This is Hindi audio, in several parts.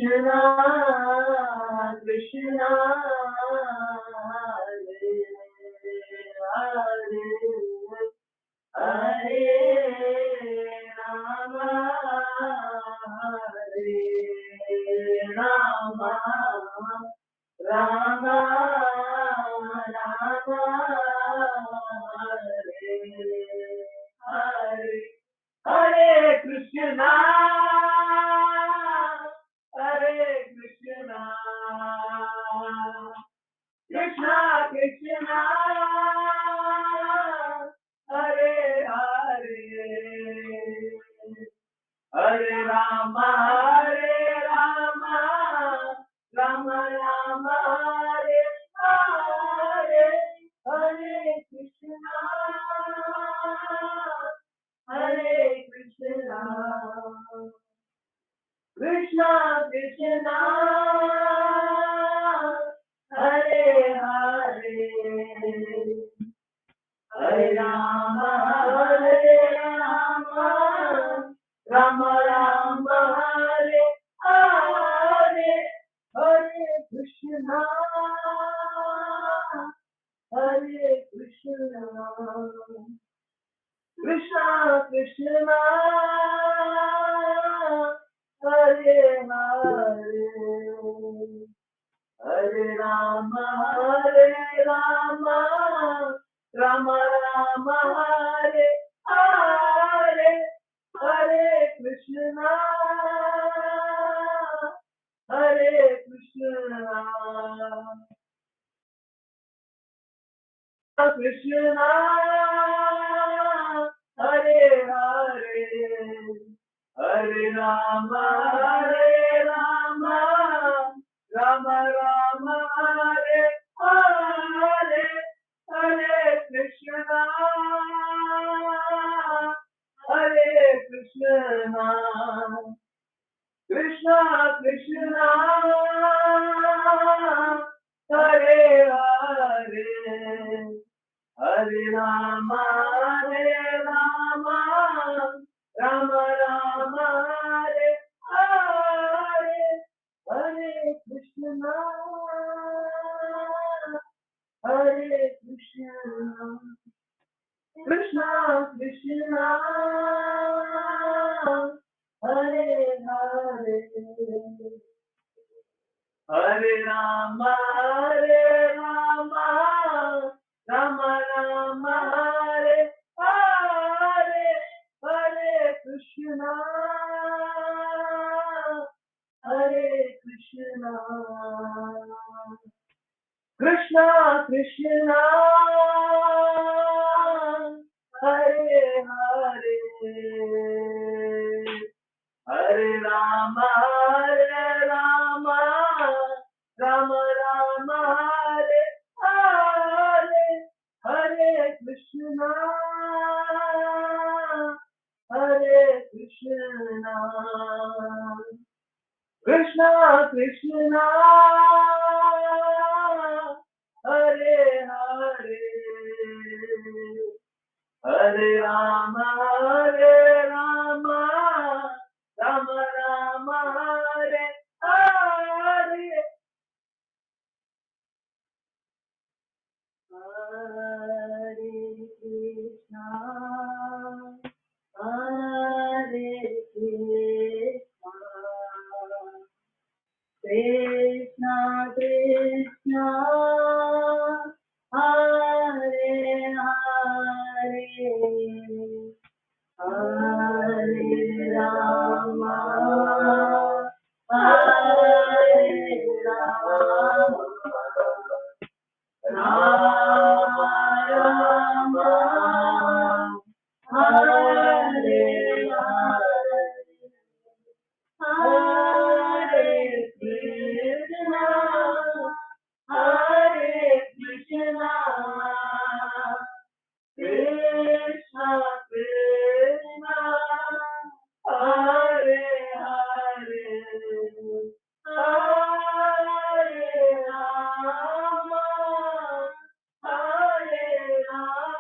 Krishna, Krishna, Hare Hare Rama, Hare Rama, Rama Rama, Hare Hare, Hare Krishna, Hare Krishna, Krishna Krishna, Hare Hare, Hare Rama, Hare Rama, Rama Rama, Hare Hare, Hare Krishna, Hare Krishna, Krishna Krishna, Hare Hare, Hare Rama, Hare Rama, Rama Rama, Hare Hare, Hare Krishna, Hare Krishna, Krishna Krishna, Hare Hare, Hare Rama, Hare Rama, Rama Rama, Hare Hare, Hare Krishna, Hare Krishna, Krishna, Hare Hare, Hare Rama, Hare Rama, Rama Rama, Hare Hare, Hare Krishna, Hare Krishna, Krishna Krishna, Hare Hare, Hare Rama, Hare Rama, Rama Rama, Hare Hare, Hare Krishna, Hare Krishna, Krishna Krishna, Hare Hare, Hare Rama, Hare Rama, Rama Rama, Hare Hare, Hare Krishna, Hare Krishna, Krishna Krishna, Hare Hare, Hare Rama, Hare Rama, Rama Rama, Hare Hare, Hare Krishna, Hare Krishna, Krishna Krishna, Hare Hare, Hare Rama, Hare Rama, Rama Rama, Hare Hare, Hare Krishna, Hare Krishna, Krishna Krishna, Hare Hare, Hare Rama, Hare Rama, Rama Rama, Hare Hare, Hare Krishna, Hare Krishna, Krishna Krishna, Hare Hare, Hare Rama, Hare Rama,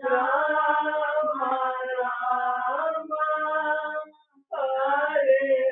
Rama Rama, Hare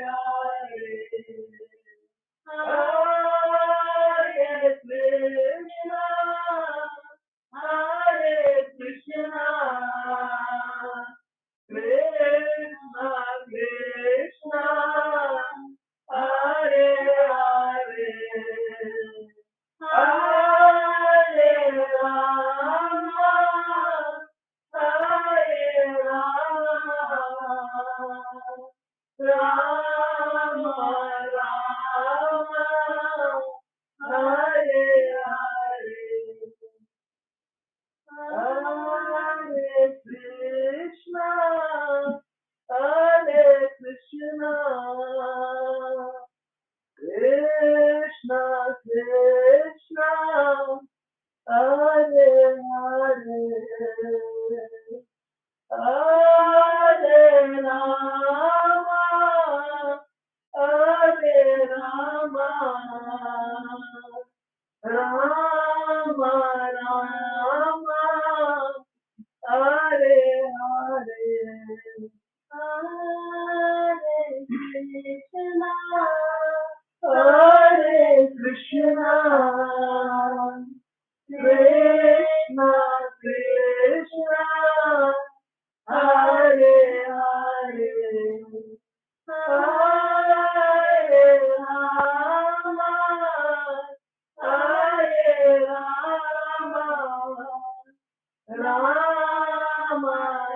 Ram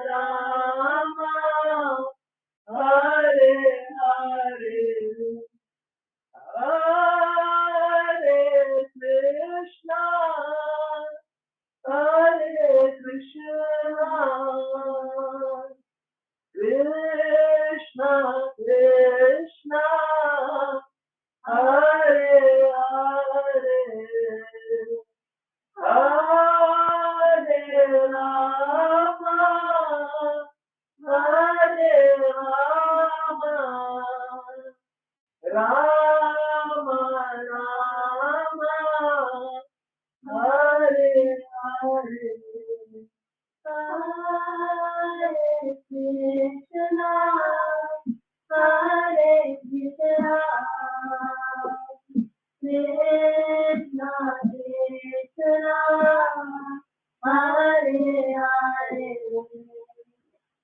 Ram Hare Hare Hare Krishna Krishna Krishna Hare Hare Hare Ram हरे राम राम राम हरे हरे हरे कृष्णा हरे कृष्णा कृष्णा कृष्णा हरे हरे हरे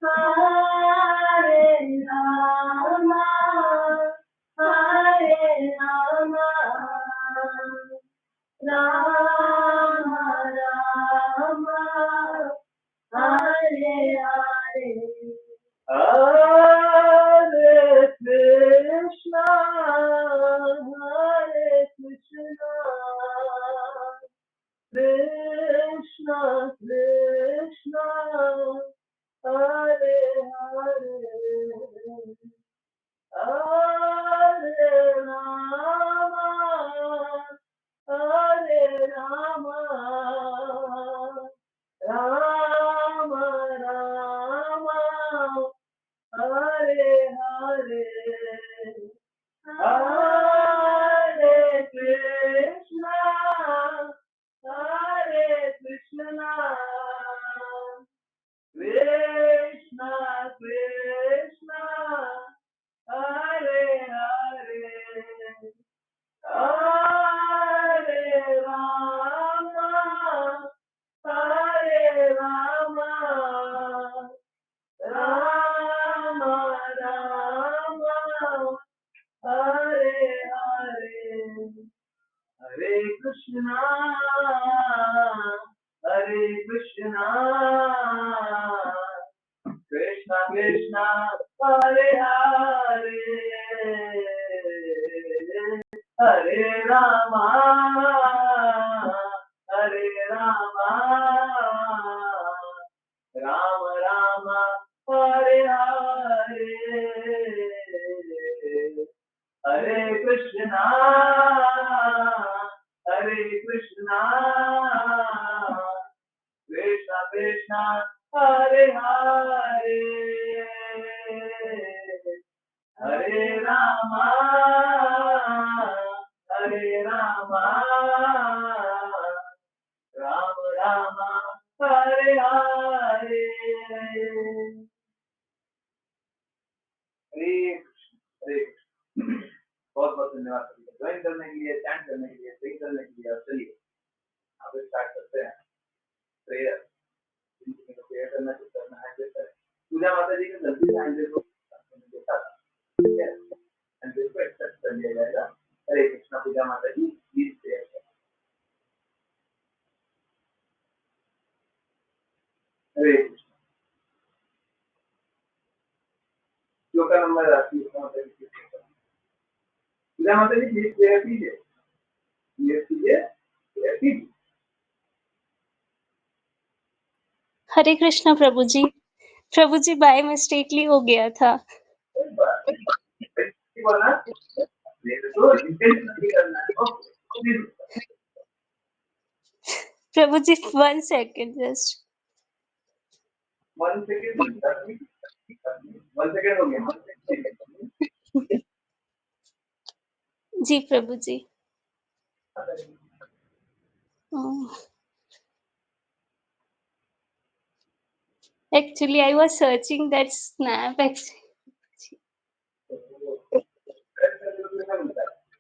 राम हरे राम राम राम हरे हरे हरे कृष्णा कृष्णा कृष्णा हरे हरे हरे राम हरे राम राम राम हरे हरे हरे कृष्णा हरे कृष्णा कृष्णा कृष्णा हरे हरे हरे राम हरे राम राम राम हरे हरे हरे कृष्णा कृष्णा कृष्णा हरे हरे हरे रामा हरे रामा राम राम हरे हरे हरे कृष्णा कृष्णा कृष्णा हरे हरे हरे रामा राम राम हरे हरे हरे कृष्ण हरे कृष्ण बहुत बहुत धन्यवाद सभी को ज्वाइन करने के लिए चैंट करने के लिए सही करने के लिए। और चलिए आप स्टार्ट करते हैं प्रेयर। प्रेयर करना कुछ करना है जैसे पूजा माता जी के गलती से हैंडल को देखा था, ठीक है, हैंडल को एक्सेप्ट कर लिया जाएगा। हरे कृष्णा पूजा माता जी प्लीज प्रेयर करें। हरे कृष्ण श्लोका नंबर राशि माता जी पूजा माता जी प्लीज प्रेयर कीजिए, प्रेयर कीजिए, प्रेयर कीजिए। हरे कृष्णा प्रभु जी बाय मिस्टेकली हो गया था। बोला तो इंटेंशनली करना है। ओके प्रभु जी 1 सेकंड जस्ट 1 सेकंड 1 सेकंड हो गया। जी प्रभु जी। Actually I was searching that snap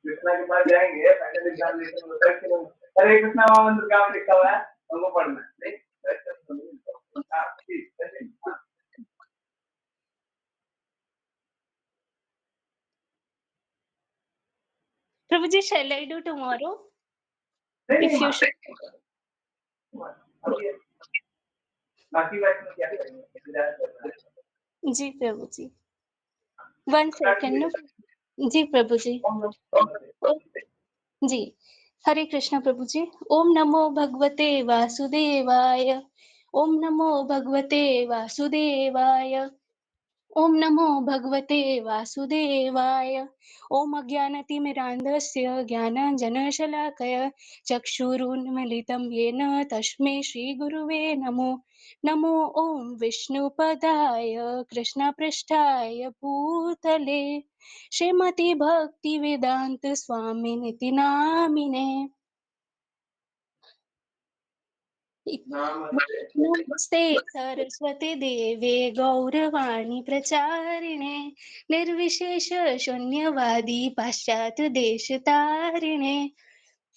Krishna के पास जाएंगे फाइनल एग्जामिनेशन में हरे कृष्णा मंत्र का लिखा हुआ है हमको पढ़ना है। प्रभु जी shall I do tomorrow नहीं if you should? बाकी बैच में क्या करेंगे, इंतजार करना है। जी प्रभु जी। 1 स्टार्ट सेकंड कीजिए। ना। जी प्रभु जी। ओम नमो भगवते जी। हरे कृष्ण प्रभु जी। ओम नमो भगवते वासुदेवाय। ओम नमो भगवते वासुदेवाय। ओम नमो भगवते वासुदेवाय। ओम अज्ञानतिमिरान्धस्य ज्ञानाञ्जनशलाकया चक्षुरुन्मीलितं येन तस्मै श्रीगुरुवे नमो। नमो ॐ विष्णुपदाय कृष्णपृष्ठाय भूतले श्रीमति भक्तिवेदांत स्वामिनिति नामिने। नमस्ते। नमस्ते सरस्वती देवे गौरवाणी प्रचारिणे निर्विशेष शून्यवादी पाश्चात्य देश तारिणे।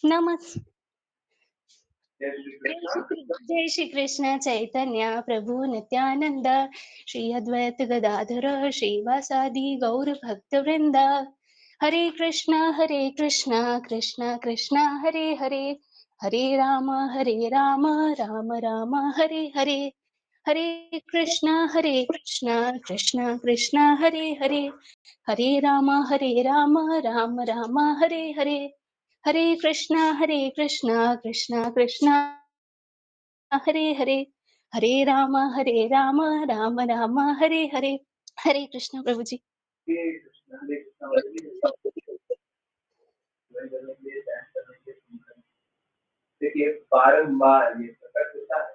नमस् जय श्री कृष्ण। जय श्री कृष्ण चैतन्य प्रभु नित्यानंद श्री अद्वैत गदाधर श्रीवासादि गौर भक्त वृंद। हरे कृष्णा कृष्णा कृष्णा हरे हरे। हरे राम राम राम हरे हरे। हरे कृष्णा कृष्णा कृष्णा हरे हरे। हरे राम राम राम हरे हरे। हरे कृष्णा कृष्णा कृष्णा हरे हरे। हरे राम राम राम हरे हरे। हरे कृष्ण प्रभु जी। हरे कृष्ण वाले जी ज्वाइन करने के लिए, डांस करने के लिए, सुन करने के लिए। देखिए बारंबार ये प्रकट होता है,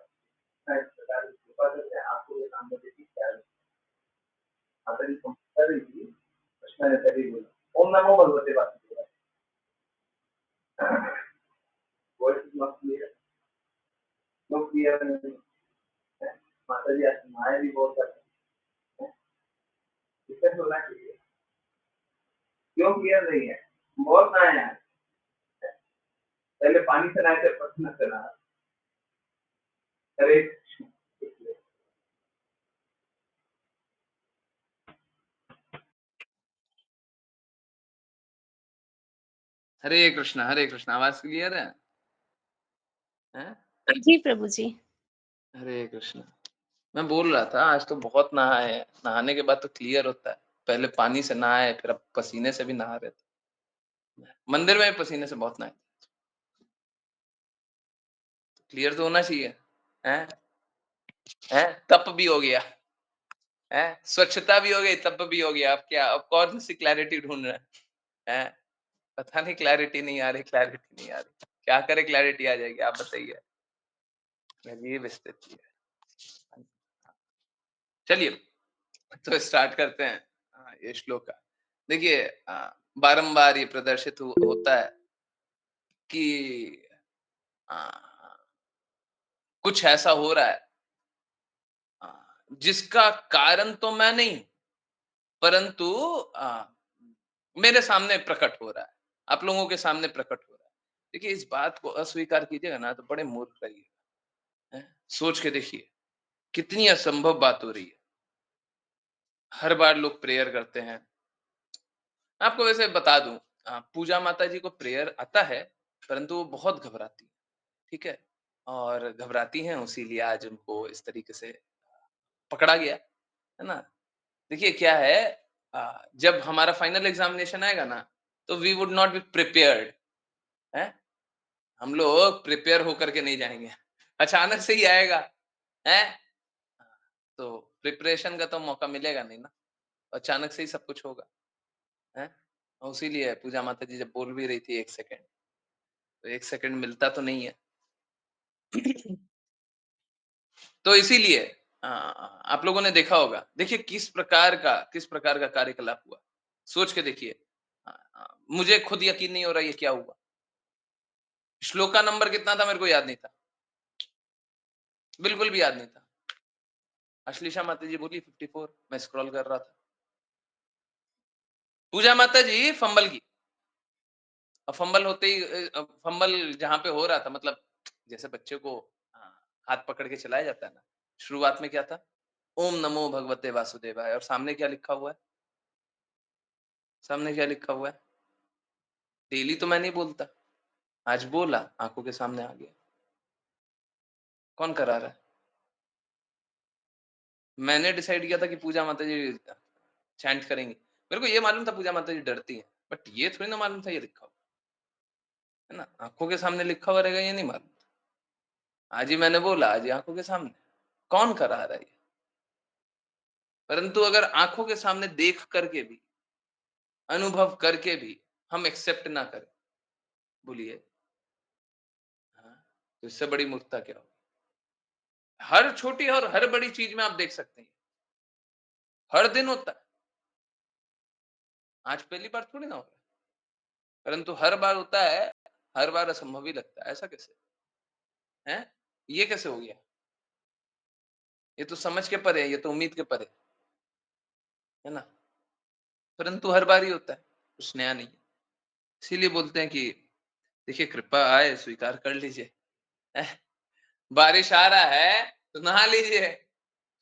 इस प्रकार की कृपा करते हैं आपको, ये सामने देखिए क्या माता जी कर रही थी, कृष्ण ने तभी बोला ओम नमो भगवते वासुदेवाय। Word is not clear, no clear नहीं है। माता जी माया भी बहुत करते हैं, दिक्कत होना चाहिए, क्यों क्लियर नहीं है, बहुत नया है। पहले पानी से नहाए थे, प्रश्न से नहा। हरे कृष्ण। हरे कृष्ण, आवाज क्लियर है? हैं? जी प्रभु जी। हरे कृष्ण। मैं बोल रहा था आज तो बहुत नहाए हैं, नहाने के बाद तो क्लियर होता है। पहले पानी से नहाए, फिर अब पसीने से भी नहा रहे थे। मंदिर में भी पसीने से बहुत नहाए। क्लियर तो होना चाहिए। हैं? हैं? तप भी हो गया। हैं? स्वच्छता भी हो गई, तप भी हो गया। अब क्या, अब कौन सी क्लैरिटी ढूंढ रहे हैं? पता नहीं, क्लैरिटी नहीं आ रही, क्लैरिटी नहीं आ रही। क्या करे क्लैरिटी आ जाएगी, आप बताइए। अजीब स्थिति है। चलिए तो स्टार्ट करते हैं ये श्लोक का। देखिए बारंबार ये प्रदर्शित होता है कि आ, कुछ ऐसा हो रहा है आ, जिसका कारण तो मैं नहीं, परंतु मेरे सामने प्रकट हो रहा है, आप लोगों के सामने प्रकट हो रहा है। देखिए इस बात को अस्वीकार कीजिएगा ना तो बड़े मूर्ख रहिएगा। सोच के देखिए कितनी असंभव बात हो रही है। हर बार लोग प्रेयर करते हैं। आपको वैसे बता दूं, पूजा माता जी को प्रेयर आता है, परंतु वो बहुत घबराती है। ठीक है, और घबराती हैं, इसीलिए आज उनको इस तरीके से पकड़ा गया है ना। देखिए क्या है, जब हमारा फाइनल एग्जामिनेशन आएगा ना, तो we would not be prepared है। हम लोग प्रिपेयर होकर के नहीं जाएंगे, अचानक से ही आएगा है। तो प्रिपरेशन का तो मौका मिलेगा नहीं ना, अचानक से ही सब कुछ होगा है। और इसीलिए पूजा माता जी जब बोल भी रही थी 1 सेकंड, तो 1 सेकंड मिलता तो नहीं है। तो इसीलिए आप लोगों ने देखा होगा, देखिए किस प्रकार का कार्यकलाप हुआ। सोच के देखिए। मुझे खुद यकीन नहीं हो रहा ये क्या हुआ। श्लोक का नंबर कितना था मेरे को याद नहीं था, बिल्कुल भी याद नहीं था। अश्लीषा माता जी बोली 54, मैं स्क्रॉल कर रहा था। पूजा माता जी फंबल की, और फंबल होते ही फंबल जहां पे हो रहा था, मतलब जैसे बच्चे को हाथ पकड़ के चलाया जाता है ना, शुरुआत में क्या था, ओम नमो भगवते वासुदेवाय, और सामने क्या लिखा हुआ है, सामने क्या लिखा हुआ है। डेली तो मैं नहीं बोलता, आज बोला, आंखों के सामने आ गया। कौन करा रहा है? मैंने डिसाइड किया था कि पूजा माता जी चैंट करेंगे। मेरे को ये मालूम था पूजा माता जी डरती हैं, बट ये थोड़ी ना मालूम था ये लिखा हुआ है ना, आँखों के सामने लिखा हुआ रहेगा ये नहीं मालूम था। आज ही मैंने बोला, आज ही आँखों के सामने, कौन करा रहा है ये? परंतु अगर आँखों के सामने देख करके भी, अनुभव करके भी हम एक्सेप्ट ना करें, बोलिए, हाँ, तो इससे बड़ी मूर्खता क्या होगी? हर छोटी और हर बड़ी चीज में आप देख सकते हैं, हर दिन होता है। आज पहली बार थोड़ी ना हो रहा है, परंतु हर बार होता है, हर बार असंभव ही लगता है। ऐसा कैसे? हैं? ये कैसे हो गया? ये तो समझ के परे है, ये तो उम्मीद के परे है ना? परंतु हर बार ही होता है, कुछ नया नहीं है। इसीलिए बोलते हैं कि देखिए कृपा आए स्वीकार कर लीजिए। बारिश आ रहा है तो नहा लीजिए,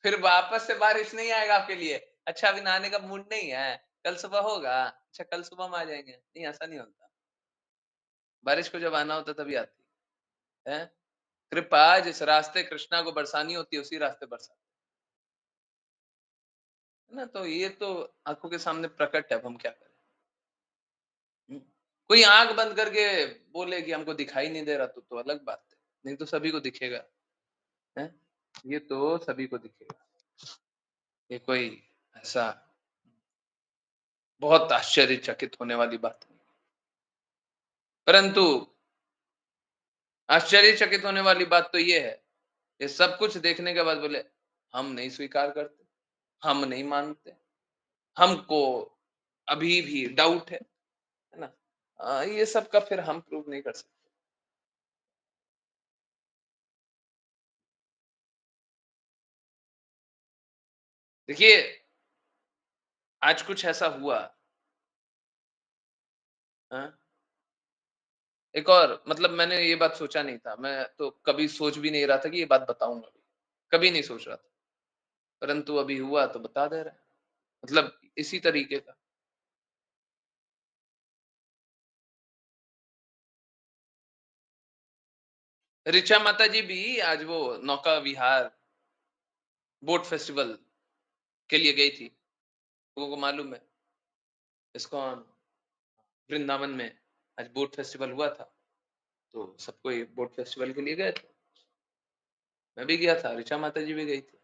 फिर वापस से बारिश नहीं आएगा आपके लिए। अच्छा अभी नहाने का मूड नहीं है, कल सुबह होगा, अच्छा कल सुबह हम आ जाएंगे। नहीं, ऐसा नहीं होता। बारिश को जब आना होता तभी आती है। कृपा जिस रास्ते कृष्णा को बरसानी होती है उसी रास्ते बरसाती है ना। तो ये तो आंखों के सामने प्रकट है, अब हम क्या करें। हम्म। कोई आंख बंद करके बोले कि हमको दिखाई नहीं दे रहा तो अलग बात है, नहीं तो सभी को दिखेगा है। ये तो सभी को दिखेगा, ये कोई ऐसा बहुत आश्चर्यचकित होने वाली बात नहीं। परंतु आश्चर्यचकित होने वाली बात तो ये है, ये सब कुछ देखने के बाद बोले हम नहीं स्वीकार करते, हम नहीं मानते, हमको अभी भी डाउट है ना। ये सब का फिर हम प्रूव नहीं कर सकते। देखिए आज कुछ ऐसा हुआ, हाँ? एक और मतलब मैंने ये बात सोचा नहीं था, मैं तो कभी सोच भी नहीं रहा था कि ये बात बताऊंगा भी, कभी नहीं सोच रहा था, परंतु अभी हुआ तो बता दे रहा है, मतलब इसी तरीके का। ऋचा माता जी भी आज वो नौका विहार बोट फेस्टिवल के लिए गई थी, लोगों को मालूम है। इस्कॉन वृंदावन में आज बोट फेस्टिवल हुआ था, तो सबको ये बोट फेस्टिवल के लिए गए थे। मैं भी गया था, ऋचा माता जी भी गई थी।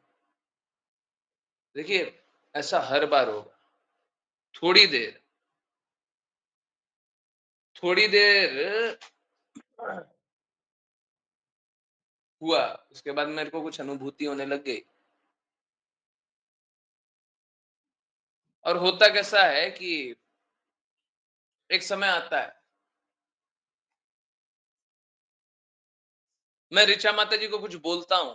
देखिए ऐसा हर बार होगा, थोड़ी देर थोड़ी देर हुआ, उसके बाद मेरे को कुछ अनुभूति होने लग गई। और होता कैसा है कि एक समय आता है, मैं ऋचा माता जी को कुछ बोलता हूं,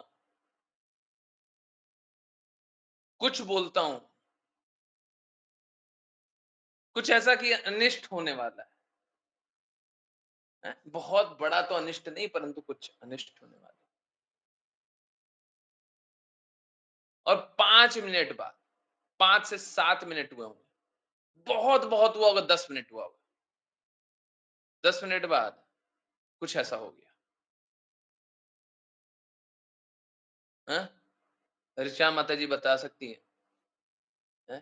कुछ बोलता हूं, कुछ ऐसा कि अनिष्ट होने वाला है? बहुत बड़ा तो अनिष्ट नहीं, परंतु कुछ अनिष्ट होने वाला है। और 5 मिनट बाद, 5 से 7 मिनट हुए होंगे, बहुत बहुत हुआ होगा, 10 मिनट हुआ होगा, 10 मिनट बाद कुछ ऐसा हो गया, है? ऋचा माता जी बता सकती है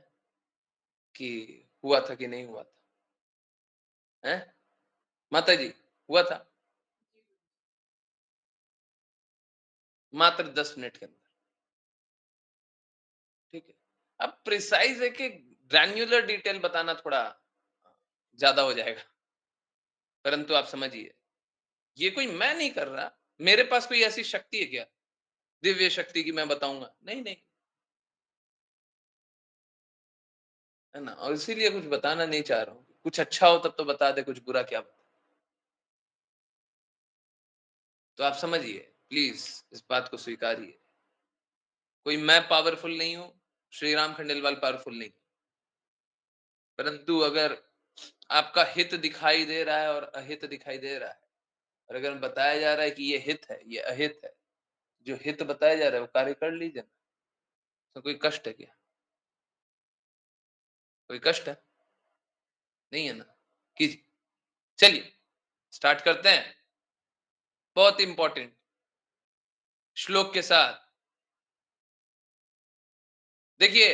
कि हुआ था कि नहीं हुआ था, है? माता जी हुआ था मात्र 10 मिनट के अंदर, ठीक है। अब प्रिसाइज है कि ग्रैन्युलर डिटेल बताना थोड़ा ज्यादा हो जाएगा, परंतु आप समझिए ये कोई मैं नहीं कर रहा, मेरे पास कोई ऐसी शक्ति है क्या, दिव्य शक्ति की मैं बताऊंगा? नहीं नहीं, है ना। और इसीलिए कुछ बताना नहीं चाह रहा हूँ, कुछ अच्छा हो तब तो बता दे, कुछ बुरा क्या बता। तो आप समझिए, प्लीज इस बात को स्वीकारिए, कोई मैं पावरफुल नहीं हूं, श्री राम खंडेलवाल पावरफुल नहीं, परंतु अगर आपका हित दिखाई दे रहा है और अहित दिखाई दे रहा है, और अगर बताया जा रहा है कि ये हित है ये अहित है, जो हित बताया जा रहा है वो कार्य कर लीजिए ना। तो कोई कष्ट है क्या? कोई कष्ट है? नहीं है ना। कीजिए, चलिए स्टार्ट करते हैं बहुत इंपॉर्टेंट श्लोक के साथ। देखिए,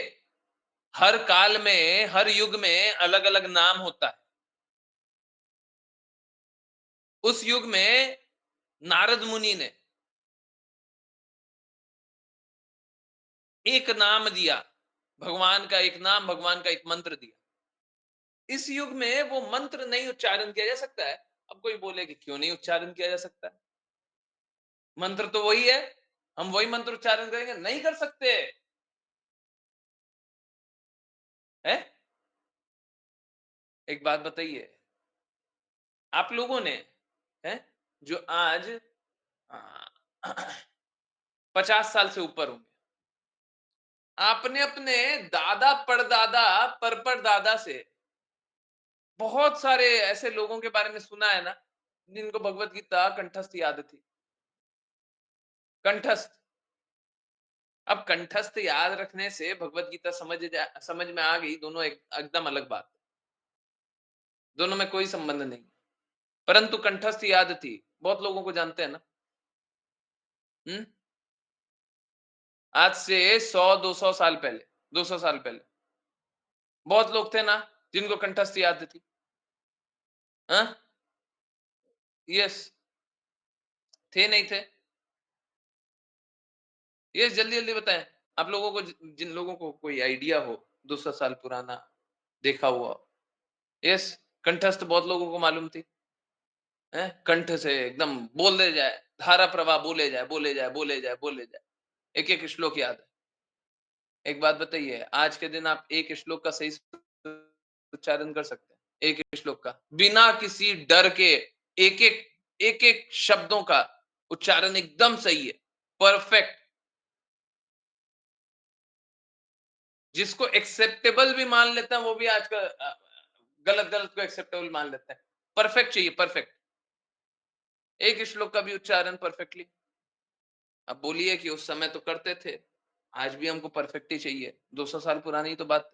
हर काल में, हर युग में अलग अलग नाम होता है। उस युग में नारद मुनि ने एक नाम दिया, भगवान का एक नाम, भगवान का एक मंत्र दिया। इस युग में वो मंत्र नहीं उच्चारण किया जा सकता है। अब कोई बोले कि क्यों नहीं उच्चारण किया जा सकता है? मंत्र तो वही है, हम वही मंत्र उच्चारण करेंगे, नहीं कर सकते है। एक बात बताइए, आप लोगों ने है जो आज 50 साल से ऊपर होंगे, आपने अपने दादा परदादा पर परदादा से बहुत सारे ऐसे लोगों के बारे में सुना है ना, जिनको भगवत गीता कंठस्थ याद थी। कंठस्थ। अब कंठस्थ याद रखने से भगवत गीता समझ में आ गई, दोनों एकदम अलग बात। दोनों में कोई संबंध नहीं, परंतु कंठस्थ याद थी। बहुत लोगों को जानते हैं ना। आज से 100-200 साल पहले, 200 साल पहले बहुत लोग थे ना जिनको कंठस्थ याद थी। हाँ, यस, थे नहीं थे? यस, जल्दी जल्दी बताएं। आप लोगों को, जिन लोगों को कोई आइडिया हो 200 साल पुराना देखा हुआ। यस, कंठस्थ बहुत लोगों को मालूम थी। है, कंठ से एकदम बोले जाए, धारा प्रवाह बोले जाए, बोले जाए, बोले जाए, बोले जाए, एक एक श्लोक याद है। एक बात बताइए, आज के दिन आप एक श्लोक का सही उच्चारण कर सकते हैं? एक श्लोक का बिना किसी डर के एक एक शब्दों का उच्चारण एकदम सही है, परफेक्ट। जिसको एक्सेप्टेबल भी मान लेते हैं वो भी आजकल गलत गलत को एक्सेप्टेबल मान लेते हैं। परफेक्ट चाहिए, परफेक्ट। एक श्लोक का भी उच्चारण परफेक्टली। अब बोलिए कि उस समय तो करते थे, आज भी हमको परफेक्ट ही चाहिए। 200 साल पुरानी तो बात,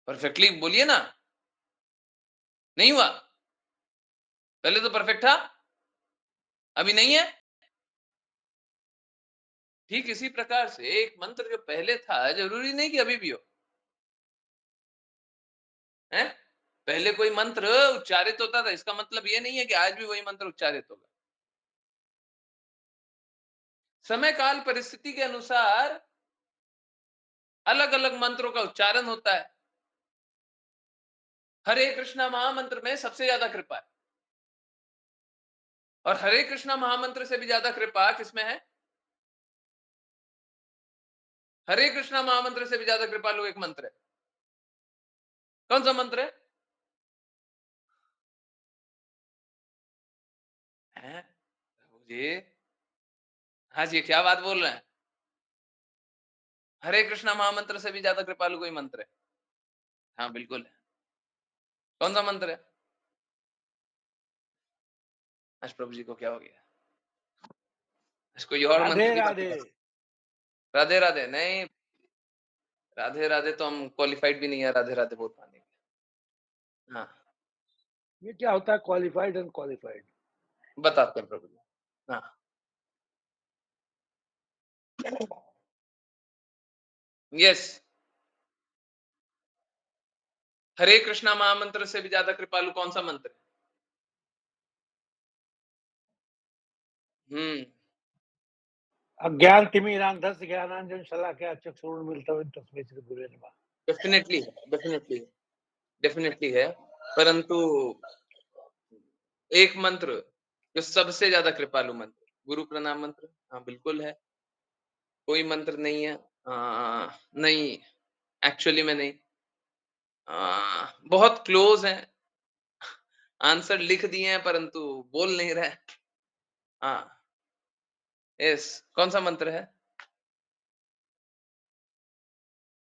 परफेक्टली बोलिए ना। नहीं हुआ? पहले तो परफेक्ट था, अभी नहीं है। ठीक इसी प्रकार से एक मंत्र जो पहले था जरूरी नहीं कि अभी भी हो। है, पहले कोई मंत्र उच्चारित होता था, इसका मतलब ये नहीं है कि आज भी वही मंत्र उच्चारित होगा। समय काल परिस्थिति के अनुसार अलग अलग मंत्रों का उच्चारण होता है। हरे कृष्णा महामंत्र में सबसे ज्यादा कृपा है, और हरे कृष्णा महामंत्र से भी ज्यादा कृपा किसमें है? हरे कृष्णा महामंत्र से भी ज्यादा कृपालु एक मंत्र है। कौन सा मंत्र है? हैं? जी, हाँ जी, क्या बात बोल रहे हैं? हरे कृष्णा महामंत्र से भी ज्यादा कृपालु कोई मंत्र है? हाँ बिल्कुल है। कौन सा मंत्र है? आज प्रभु जी को क्या हो गया? आज कोई और राधे मंत्र की बात राधे। कर। राधे राधे नहीं, राधे राधे तो हम क्वालिफाइड भी नहीं है राधे राधे बोल पाने के। हाँ, ये क्या होता है क्वालिफाइड एंड क्वालिफाइड? बताते हैं प्रभु जी। हाँ, यस, हरे कृष्णा महामंत्र से भी ज्यादा कृपालु कौन सा मंत्र है? अज्ञान तिमिरांधस्य ज्ञानांजन शलाकया चक्षुरुन्मीलितं तस्मै श्री गुरुवे नमः। डेफिनेटली डेफिनेटली डेफिनेटली है, परंतु एक मंत्र जो सबसे ज्यादा कृपालु मंत्र, गुरु प्रणाम मंत्र। हाँ बिल्कुल है। कोई मंत्र नहीं है नहीं, एक्चुअली में नहीं। बहुत क्लोज है, आंसर लिख दिए हैं परंतु बोल नहीं रहे। हाँ, यस, कौन सा मंत्र है?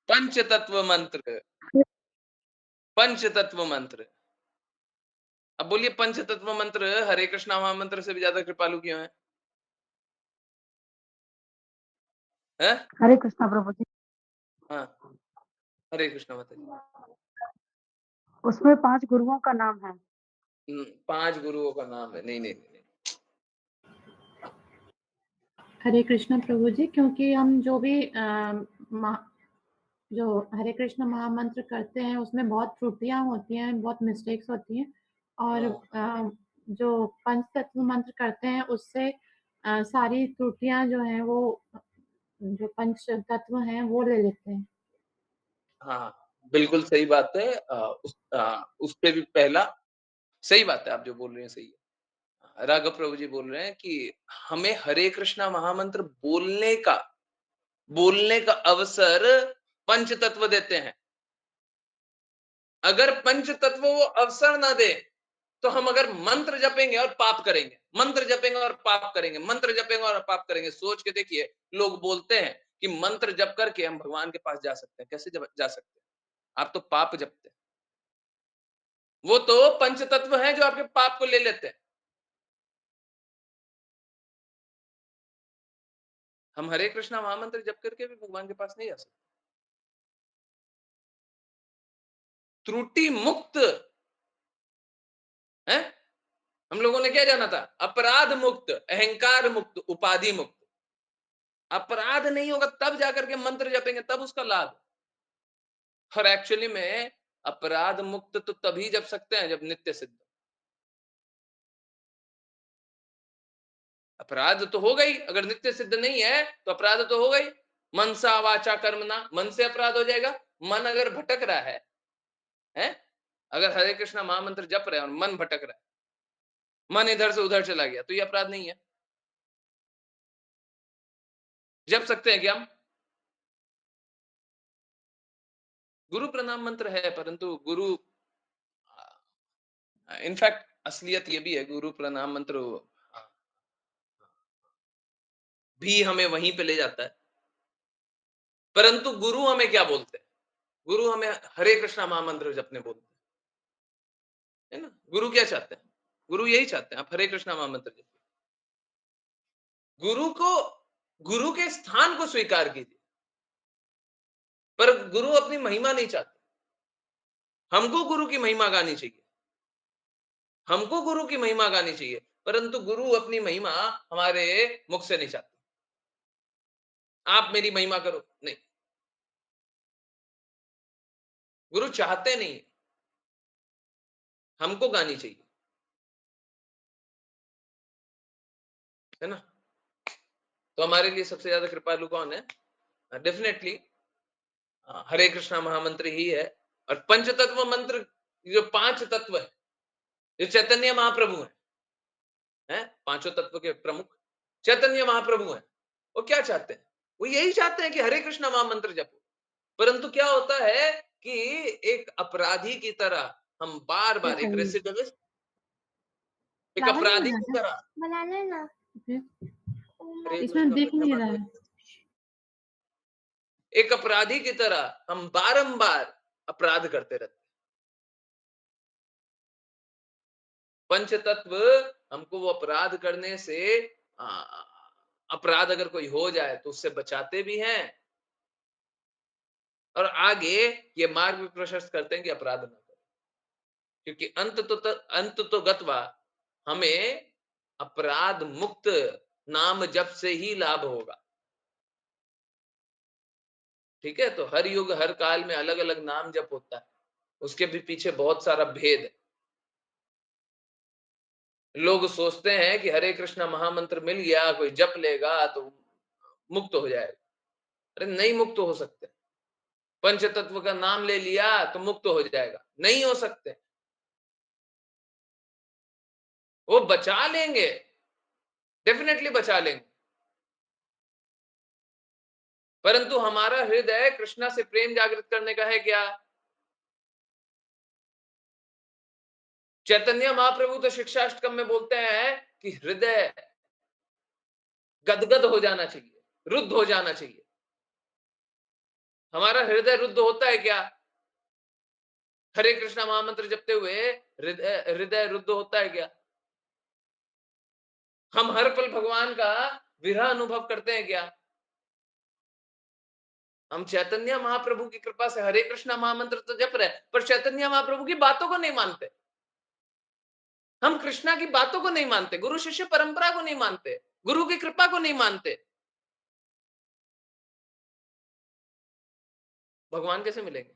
पंच तत्व मंत्र। पंच तत्व मंत्र। अब बोलिए, पंच तत्व मंत्र हरे कृष्णा महामंत्र से भी ज्यादा कृपालु क्यों है? हैं? हरे कृष्णा प्रभु जी। हाँ, हरे कृष्णा माता जी। उसमें 5 गुरुओं का नाम है। 5 गुरुओं का नाम है। नहीं नहीं नहीं, हरे कृष्ण प्रभु जी, क्योंकि हम जो भी जो हरे कृष्ण महामंत्र करते हैं उसमें बहुत त्रुटियां होती हैं, बहुत मिस्टेक्स होती हैं और जो पंच तत्व मंत्र करते हैं उससे सारी त्रुटियां जो हैं वो जो पंच तत्व हैं वो ले लेते हैं। हाँ, बिल्कुल सही बात है। उससे भी पहला सही बात है, आप जो बोल रहे हैं सही है। राघव प्रभु जी बोल रहे हैं कि हमें हरे कृष्णा महामंत्र बोलने का अवसर पंच तत्व देते हैं। अगर पंच तत्व वो अवसर ना दे तो हम अगर मंत्र जपेंगे और पाप करेंगे, मंत्र जपेंगे और पाप करेंगे, मंत्र जपेंगे और पाप करेंगे। सोच के देखिए, लोग बोलते हैं कि मंत्र जप करके हम भगवान के पास जा सकते हैं। कैसे जा सकते हैं? आप तो पाप जपते हैं। वो तो पंच तत्व हैं जो आपके पाप को ले लेते हैं। हम हरे कृष्णा महामंत्र जप करके भी भगवान के पास नहीं जा सकते। त्रुटि मुक्त है। हम लोगों ने क्या जाना था? अपराध मुक्त, अहंकार मुक्त, उपाधि मुक्त। अपराध नहीं होगा तब जाकर के मंत्र जपेंगे, तब उसका लाभ। और एक्चुअली में अपराध मुक्त तो तभी जप सकते हैं जब नित्य सिद्ध। अपराध तो हो गई, अगर नित्य सिद्ध नहीं है तो अपराध तो हो गई। मनसा वाचा कर्मणा, मन से अपराध हो जाएगा। मन अगर भटक रहा है? अगर हरे कृष्णा महामंत्र जप रहे हैं और मन भटक रहा है, मन इधर से उधर चला गया, तो ये अपराध नहीं है। जप सकते हैं क्या हम? गुरु प्रणाम मंत्र है, परंतु गुरु इनफैक्ट असलियत ये भी है, गुरु प्रणाम मंत्र भी हमें वहीं पे ले जाता है। परंतु गुरु हमें क्या बोलते हैं? गुरु हमें हरे कृष्णा महामंत्र जपने बोलते है ना। गुरु क्या चाहते हैं? गुरु यही चाहते हैं आप हरे कृष्णा महामंत्र जपिए। गुरु के स्थान को स्वीकार कीजिए, पर गुरु अपनी महिमा नहीं चाहते। हमको गुरु की महिमा गानी चाहिए, हमको गुरु की महिमा गानी चाहिए, परंतु गुरु अपनी महिमा हमारे मुख से नहीं चाहते। आप मेरी महिमा करो, नहीं। गुरु चाहते नहीं, हमको गानी चाहिए, है ना। तो हमारे लिए सबसे ज्यादा कृपालु कौन है? डेफिनेटली हरे कृष्णा महामंत्र ही है। और पंचतत्व मंत्र, जो पांच तत्व है, जो चैतन्य महाप्रभु है, पांचों तत्व के प्रमुख चैतन्य महाप्रभु है। वो क्या चाहते हैं? वो यही चाहते हैं कि हरे कृष्णा महामंत्र जपो। परंतु क्या होता है कि एक अपराधी की तरह हम बार बार एक रेसिडिविस्ट, एक अपराधी की तरह हरे इसमें कृष्ण दिख नहीं रहा है। एक अपराधी की तरह हम बारंबार अपराध करते रहते। पंच तत्व हमको वो अपराध करने से, अपराध अगर कोई हो जाए तो उससे बचाते भी हैं, और आगे ये मार्ग भी प्रशस्त करते हैं कि अपराध ना करें। क्योंकि अंत तो गत्वा हमें अपराध मुक्त नाम जप से ही लाभ होगा। ठीक है, तो हर युग हर काल में अलग अलग नाम जप होता है, उसके भी पीछे बहुत सारा भेद है। लोग सोचते हैं कि हरे कृष्णा महामंत्र मिल गया, कोई जप लेगा तो मुक्त हो जाएगा। अरे नहीं मुक्त हो सकते। पंच तत्व का नाम ले लिया तो मुक्त हो जाएगा, नहीं हो सकते। वो बचा लेंगे, डेफिनेटली बचा लेंगे, परंतु हमारा हृदय कृष्णा से प्रेम जागृत करने का है क्या? चैतन्य महाप्रभु तो शिक्षाष्टकम में बोलते हैं कि हृदय गदगद हो जाना चाहिए, रुद्ध हो जाना चाहिए। हमारा हृदय रुद्ध होता है क्या? हरे कृष्णा महामंत्र जपते हुए हृदय रुद्ध होता है क्या? हम हर पल भगवान का विरह अनुभव करते हैं क्या? हम चैतन्य महाप्रभु की कृपा से हरे कृष्णा महामंत्र तो जप रहे हैं, पर चैतन्य महाप्रभु की बातों को नहीं मानते। हम कृष्णा की बातों को नहीं मानते, गुरु शिष्य परंपरा को नहीं मानते, गुरु की कृपा को नहीं मानते। भगवान कैसे मिलेंगे?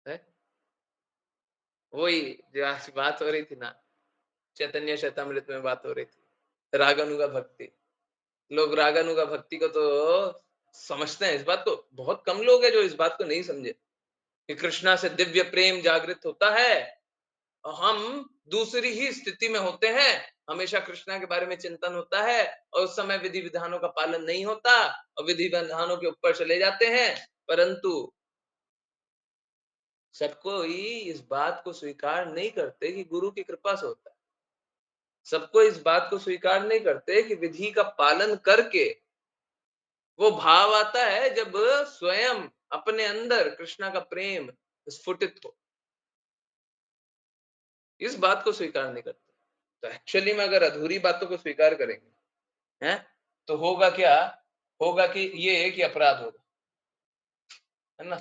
है? वही जो आज बात हो रही थी ना, चैतन्य चैतामृत में बात हो रही थी, रागानुगा भक्ति। लोग रागानुगा भक्ति को तो समझते हैं, इस बात को बहुत कम लोग हैं जो इस बात को नहीं समझे कि कृष्णा से दिव्य प्रेम जागृत होता है। हम दूसरी ही स्थिति में होते हैं, हमेशा कृष्णा के बारे में चिंतन होता है और उस समय विधि विधानों का पालन नहीं होता और विधि विधानों के ऊपर चले जाते हैं, परंतु सबको ही इस बात को स्वीकार नहीं करते कि गुरु की कृपा से होता है। सबको इस बात को स्वीकार नहीं करते कि विधि का पालन करके वो भाव आता है जब स्वयं अपने अंदर कृष्णा का प्रेम स्फुटित हो। इस बात को स्वीकार नहीं करते। तो एक्चुअली में अगर अधूरी बातों को स्वीकार करेंगे, हैं, तो होगा क्या? होगा कि ये कि अपराध होगा, है ना?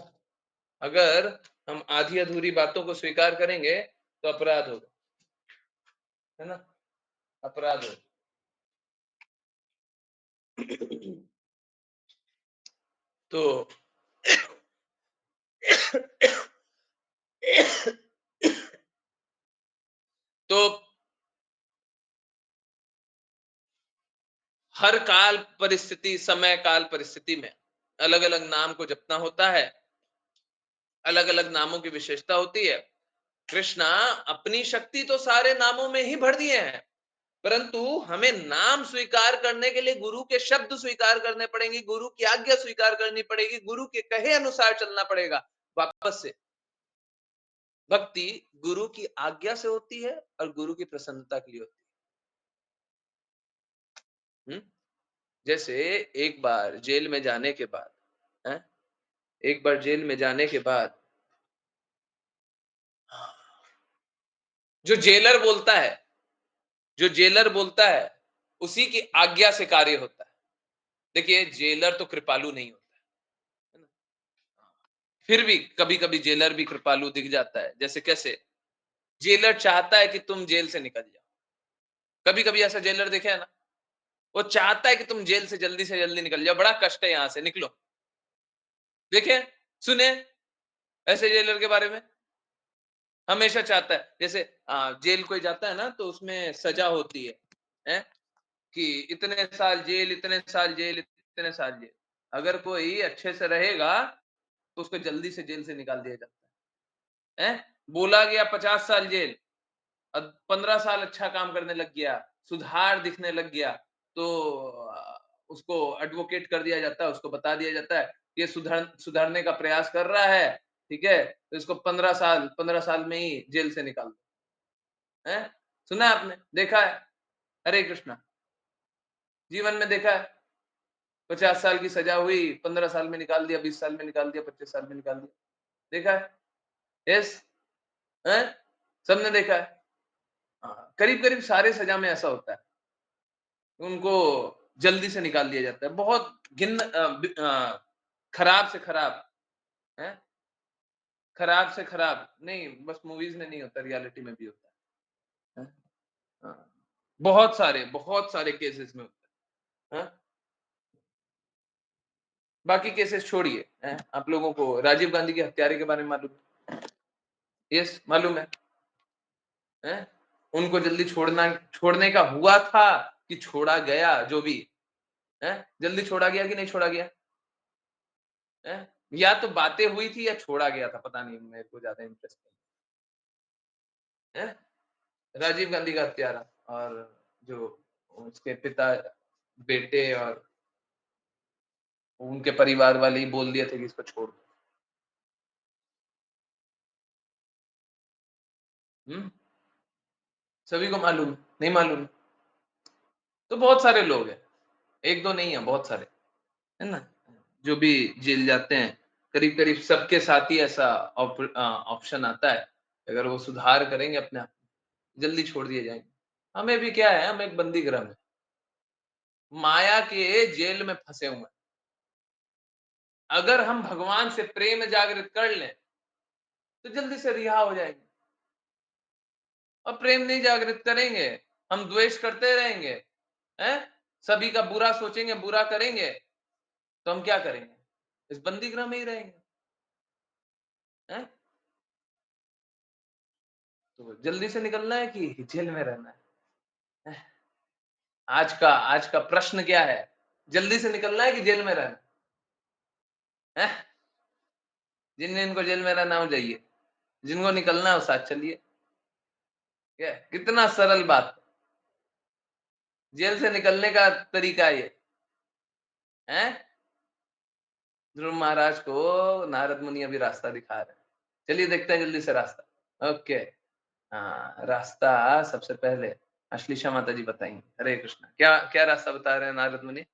अगर हम आधी अधूरी बातों को स्वीकार करेंगे तो अपराध होगा, है ना? अपराध होगा। तो तो हर काल परिस्थिति, समय काल परिस्थिति में अलग अलग नाम को जपना होता है, अलग अलग नामों की विशेषता होती है। कृष्णा अपनी शक्ति तो सारे नामों में ही भर दिए हैं, परंतु हमें नाम स्वीकार करने के लिए गुरु के शब्द स्वीकार करने पड़ेंगे, गुरु की आज्ञा स्वीकार करनी पड़ेगी, गुरु के कहे अनुसार चलना पड़ेगा। वापस से भक्ति गुरु की आज्ञा से होती है और गुरु की प्रसन्नता के लिए होती है। जैसे एक बार जेल में जाने के बाद, है? एक बार जेल में जाने के बाद जो जेलर बोलता है, जो जेलर बोलता है उसी की आज्ञा से कार्य होता है। देखिए जेलर तो कृपालु नहीं होता है ना? फिर भी कभी कभी जेलर भी कृपालु दिख जाता है। जैसे कैसे? जेलर चाहता है कि तुम जेल से निकल जाओ। कभी कभी ऐसा जेलर देखा है ना? वो चाहता है कि तुम जेल से जल्दी निकल जाओ, बड़ा कष्ट है, यहां से निकलो। देखे, सुने ऐसे जेलर के बारे में? हमेशा चाहता है। जैसे जेल कोई जाता है ना तो उसमें सजा होती है कि इतने साल जेल, इतने साल जेल, इतने साल जेल। अगर कोई अच्छे से रहेगा तो उसको जल्दी से जेल से निकाल दिया जाता है। बोला गया 50 साल जेल, अब 15 साल अच्छा काम करने लग गया, सुधार दिखने लग गया, तो उसको एडवोकेट कर दिया जाता है, उसको बता दिया जाता है ये सुधरने का प्रयास कर रहा है, ठीक है, तो इसको 15 साल में ही जेल से निकाल दो। है, सुना है आपने, देखा है? हरे कृष्णा, जीवन में देखा है? 50 साल की सजा हुई, 15 साल में निकाल दिया, 20 साल में निकाल दिया, 25 साल में निकाल दिया। देखा है? यस, है, सबने देखा है। करीब करीब सारे सजा में ऐसा होता है, उनको जल्दी से निकाल दिया जाता है। बहुत खराब से खराब, है, खराब से खराब नहीं, बस मूवीज में नहीं होता, रियलिटी में भी होता है। हाँ, बहुत सारे केसेस में होता है। बाकी केसेस छोड़िए, आप लोगों को राजीव गांधी के हत्यारे के बारे में मालूम है? यस, मालूम है? उनको जल्दी छोड़ने का हुआ था कि छोड़ा गया, जो भी है, जल्दी छोड़ा गया कि नहीं छोड़ा गया? है? या तो बातें हुई थी या छोड़ा गया था, पता नहीं, मेरे को ज्यादा इंटरेस्ट नहीं है। राजीव गांधी का हत्यारा और जो उसके पिता, बेटे और उनके परिवार वाले ही बोल दिए थे कि इसको छोड़ दो। सभी को मालूम, नहीं मालूम? तो बहुत सारे लोग हैं, एक दो नहीं है, बहुत सारे, है ना, जो भी जेल जाते हैं। करीब करीब सबके साथ ही ऐसा ऑप्शन आता है, अगर वो सुधार करेंगे अपने आप, जल्दी छोड़ दिए जाएंगे। हमें भी क्या है, हम एक बंदी गृह में, माया के जेल में फंसे हुए हैं। अगर हम भगवान से प्रेम जागृत कर लें तो जल्दी से रिहा हो जाएंगे। और प्रेम नहीं जागृत करेंगे, हम द्वेष करते रहेंगे, हैं? सभी का बुरा सोचेंगे, बुरा करेंगे, तो हम क्या करेंगे? इस बंदी गृह में ही रहेंगे। हैं? तो जल्दी से निकलना है कि जेल में रहना है? हैं? आज का प्रश्न क्या है? जल्दी से निकलना है कि जेल में रहना है? जिनको जेल में रहना हो जाइए, जिनको निकलना है वो साथ चलिए। क्या कितना सरल बात, जेल से निकलने का तरीका ये है। ध्रुव महाराज को नारद मुनि अभी रास्ता दिखा रहे हैं। चलिए देखते हैं जल्दी से रास्ता। ओके, हाँ रास्ता सबसे पहले अश्लीषा माता जी बताएंगे। हरे कृष्ण, क्या क्या रास्ता बता रहे हैं नारद मुनि?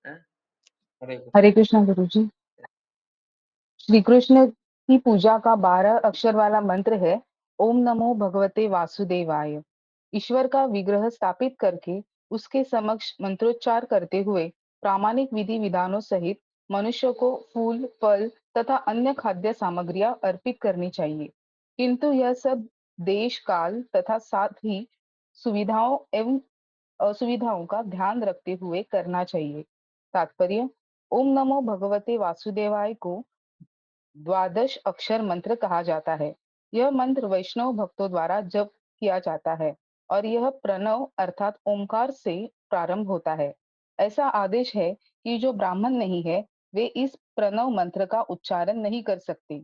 हरे कृष्ण। हरे कृष्णा गुरु जी। श्री कृष्ण की पूजा का 12 अक्षर वाला मंत्र है ओम नमो भगवते वासुदेवाय। ईश्वर का विग्रह स्थापित करके उसके समक्ष मंत्रोच्चार करते हुए प्रामाणिक विधि विधानों सहित मनुष्य को फूल, फल तथा अन्य खाद्य सामग्रियां अर्पित करनी चाहिए, किंतु यह सब देश काल तथा साथ ही सुविधाओं एवं असुविधाओं का ध्यान रखते हुए करना चाहिए। तात्पर्य: ओम नमो भगवते वासुदेवाय को द्वादश अक्षर मंत्र कहा जाता है। यह मंत्र वैष्णव भक्तों द्वारा जप किया जाता है और यह प्रणव अर्थात ओंकार से प्रारंभ होता है। ऐसा आदेश है कि जो ब्राह्मण नहीं है वे इस प्रणव मंत्र का उच्चारण नहीं कर सकते,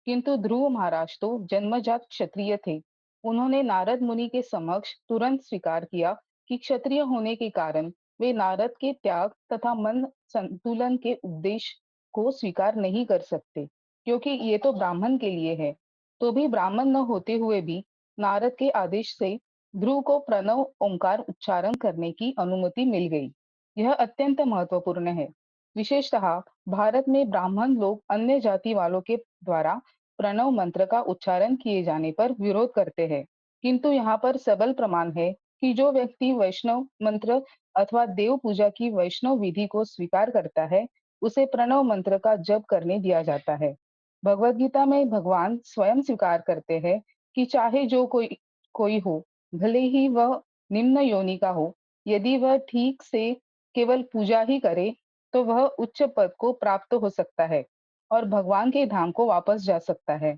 किंतु ध्रुव महाराज तो जन्मजात क्षत्रिय थे। उन्होंने नारद मुनि के समक्ष तुरंत स्वीकार किया कि क्षत्रिय होने के कारण वे नारद के त्याग तथा मन संतुलन के उपदेश को स्वीकार नहीं कर सकते, क्योंकि ये तो ब्राह्मण के लिए है। तो भी ब्राह्मण न होते हुए भी नारद के आदेश से ध्रुव को प्रणव ओंकार उच्चारण करने की अनुमति मिल गई। यह अत्यंत महत्वपूर्ण है। विशेषतः भारत में ब्राह्मण लोग अन्य जाति वालों के द्वारा प्रणव मंत्र का उच्चारण किए जाने पर विरोध करते हैं, किंतु यहाँ पर सबल प्रमाण है कि जो व्यक्ति वैष्णव मंत्र अथवा देव पूजा की वैष्णव विधि को स्वीकार करता है उसे प्रणव मंत्र का जप करने दिया जाता है। भगवद गीता में भगवान स्वयं स्वीकार करते हैं कि चाहे जो कोई हो, भले ही वह निम्न योनि का हो, यदि वह ठीक से केवल पूजा ही करे तो वह उच्च पद को प्राप्त हो सकता है और भगवान के धाम को वापस जा सकता है।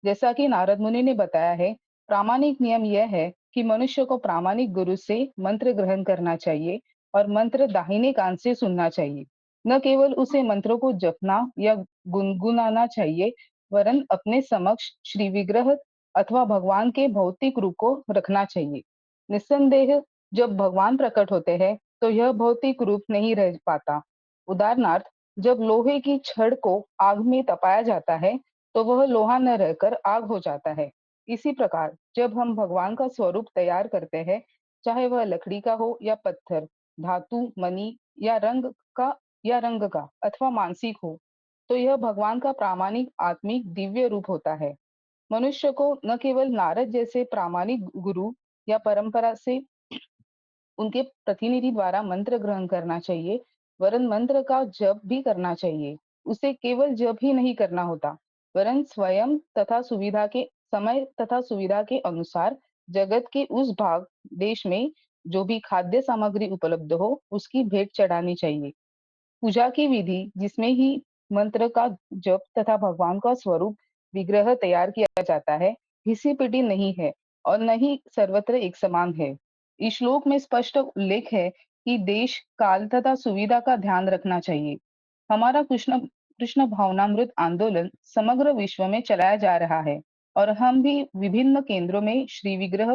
जैसा कि नारद मुनि ने बताया है, प्रामाणिक नियम यह है कि मनुष्य को प्रामाणिक गुरु से मंत्र ग्रहण करना चाहिए और मंत्र दाहिने कान से सुनना चाहिए। न केवल उसे मंत्रों को जपना या गुनगुनाना चाहिए, वरन अपने समक्ष श्री विग्रह अथवा भगवान के भौतिक रूप को रखना चाहिए। निस्संदेह जब भगवान प्रकट होते हैं तो यह भौतिक रूप नहीं रह पाता। उदाहरणार्थ, जब लोहे की छड़ को आग में तपाया जाता है तो वह लोहा न रहकर आग हो जाता है। इसी प्रकार जब हम भगवान का स्वरूप तैयार करते हैं, चाहे वह लकड़ी का हो या पत्थर, धातु, मणि या रंग का अथवा मानसिक हो, तो यह भगवान का प्रामाणिक आत्मिक दिव्य रूप होता है। मनुष्य को न केवल नारद जैसे प्रामाणिक गुरु या परंपरा से उनके प्रतिनिधि द्वारा मंत्र ग्रहण करना चाहिए, वरन मंत्र का जप भी करना चाहिए। उसे केवल जप ही नहीं करना होता, वरन स्वयं तथा सुविधा के समय तथा सुविधा के अनुसार जगत के उस भाग देश में जो भी खाद्य सामग्री उपलब्ध हो उसकी भेंट चढ़ानी चाहिए। पूजा की विधि जिसमें ही मंत्र का जप तथा भगवान का स्वरूप विग्रह तैयार किया जाता है, घिसी पिटी नहीं है और न ही सर्वत्र एक समान है। इस श्लोक में स्पष्ट उल्लेख है कि देश, काल तथा सुविधा का ध्यान रखना चाहिए। हमारा कृष्ण कृष्ण भावनामृत आंदोलन समग्र विश्व में चलाया जा रहा है और हम भी विभिन्न केंद्रों में श्री विग्रह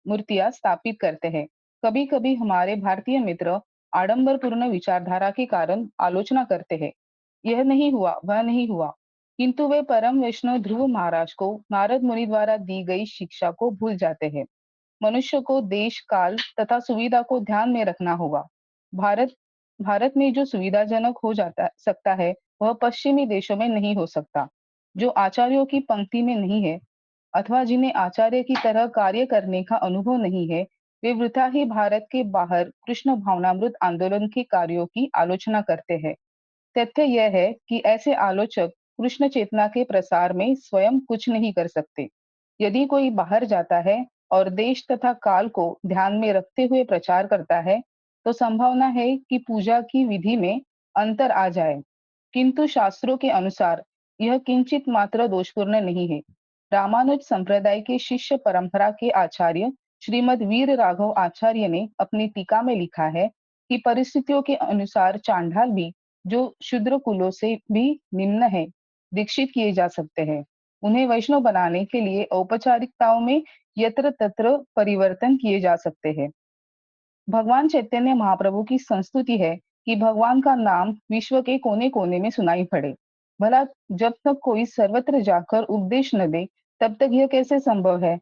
मूर्तियां स्थापित करते हैं। कभी कभी हमारे भारतीय मित्र आडंबरपूर्ण विचारधारा के कारण आलोचना करते हैं, यह नहीं हुआ, वह नहीं हुआ, किंतु वे परम वैष्णव ध्रुव महाराज को नारद मुनि द्वारा दी गई शिक्षा को भूल जाते हैं। मनुष्य को देश, काल तथा सुविधा को ध्यान में रखना होगा। भारत भारत में जो सुविधाजनक हो जाता सकता है वह पश्चिमी देशों में नहीं हो सकता। जो आचार्यों की पंक्ति में नहीं है अथवा जिन्हें आचार्य की तरह कार्य करने का अनुभव नहीं है, वे वृथा ही भारत के बाहर कृष्ण भावनामृत आंदोलन के कार्यों की आलोचना करते हैं। तथ्य यह है कि ऐसे आलोचक कृष्ण चेतना के प्रसार में स्वयं कुछ नहीं कर सकते। यदि कोई बाहर जाता है और देश तथा काल को ध्यान में रखते हुए प्रचार करता है, तो संभावना है कि पूजा की विधि में अंतर आ जाए, किंतु शास्त्रों के अनुसार यह किंचित मात्र दोषपूर्ण नहीं है। रामानुज संप्रदाय के शिष्य परंपरा के आचार्य श्रीमद वीर राघव आचार्य ने अपनी टीका में लिखा है कि परिस्थितियों के अनुसार चांडाल भी, जो शूद्र कुलों से भी निम्न है, दीक्षित किए जा सकते हैं। उन्हें वैष्णव बनाने के लिए औपचारिकताओं में यत्र तत्र परिवर्तन किए जा सकते हैं। भगवान चैतन्य महाप्रभु की संस्तुति है कि भगवान का नाम विश्व के कोने कोने में सुनाई पड़े। भला जब तक कोई सर्वत्र जाकर उपदेश न दे, तब तक यह कैसे संभव है?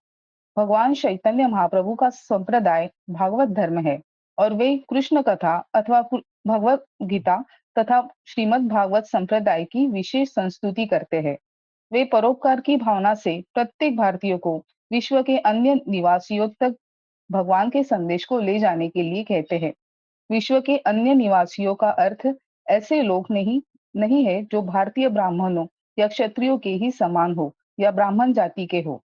भगवान चैतन्य महाप्रभु का संप्रदाय भागवत धर्म है और वे कृष्ण कथा अथवा भगवत गीता तथा श्रीमद् भागवत संप्रदाय की विशेष संस्तुति करते हैं। वे परोपकार की भावना से प्रत्येक भारतीय को विश्व के अन्य निवासियों तक भगवान के संदेश को ले जाने के लिए कहते हैं। विश्व के अन्य निवासियों का अर्थ ऐसे लोग नहीं है जो भारतीय ब्राह्मणों या क्षत्रियों के ही समान हो या ब्राह्मण जाति के हो।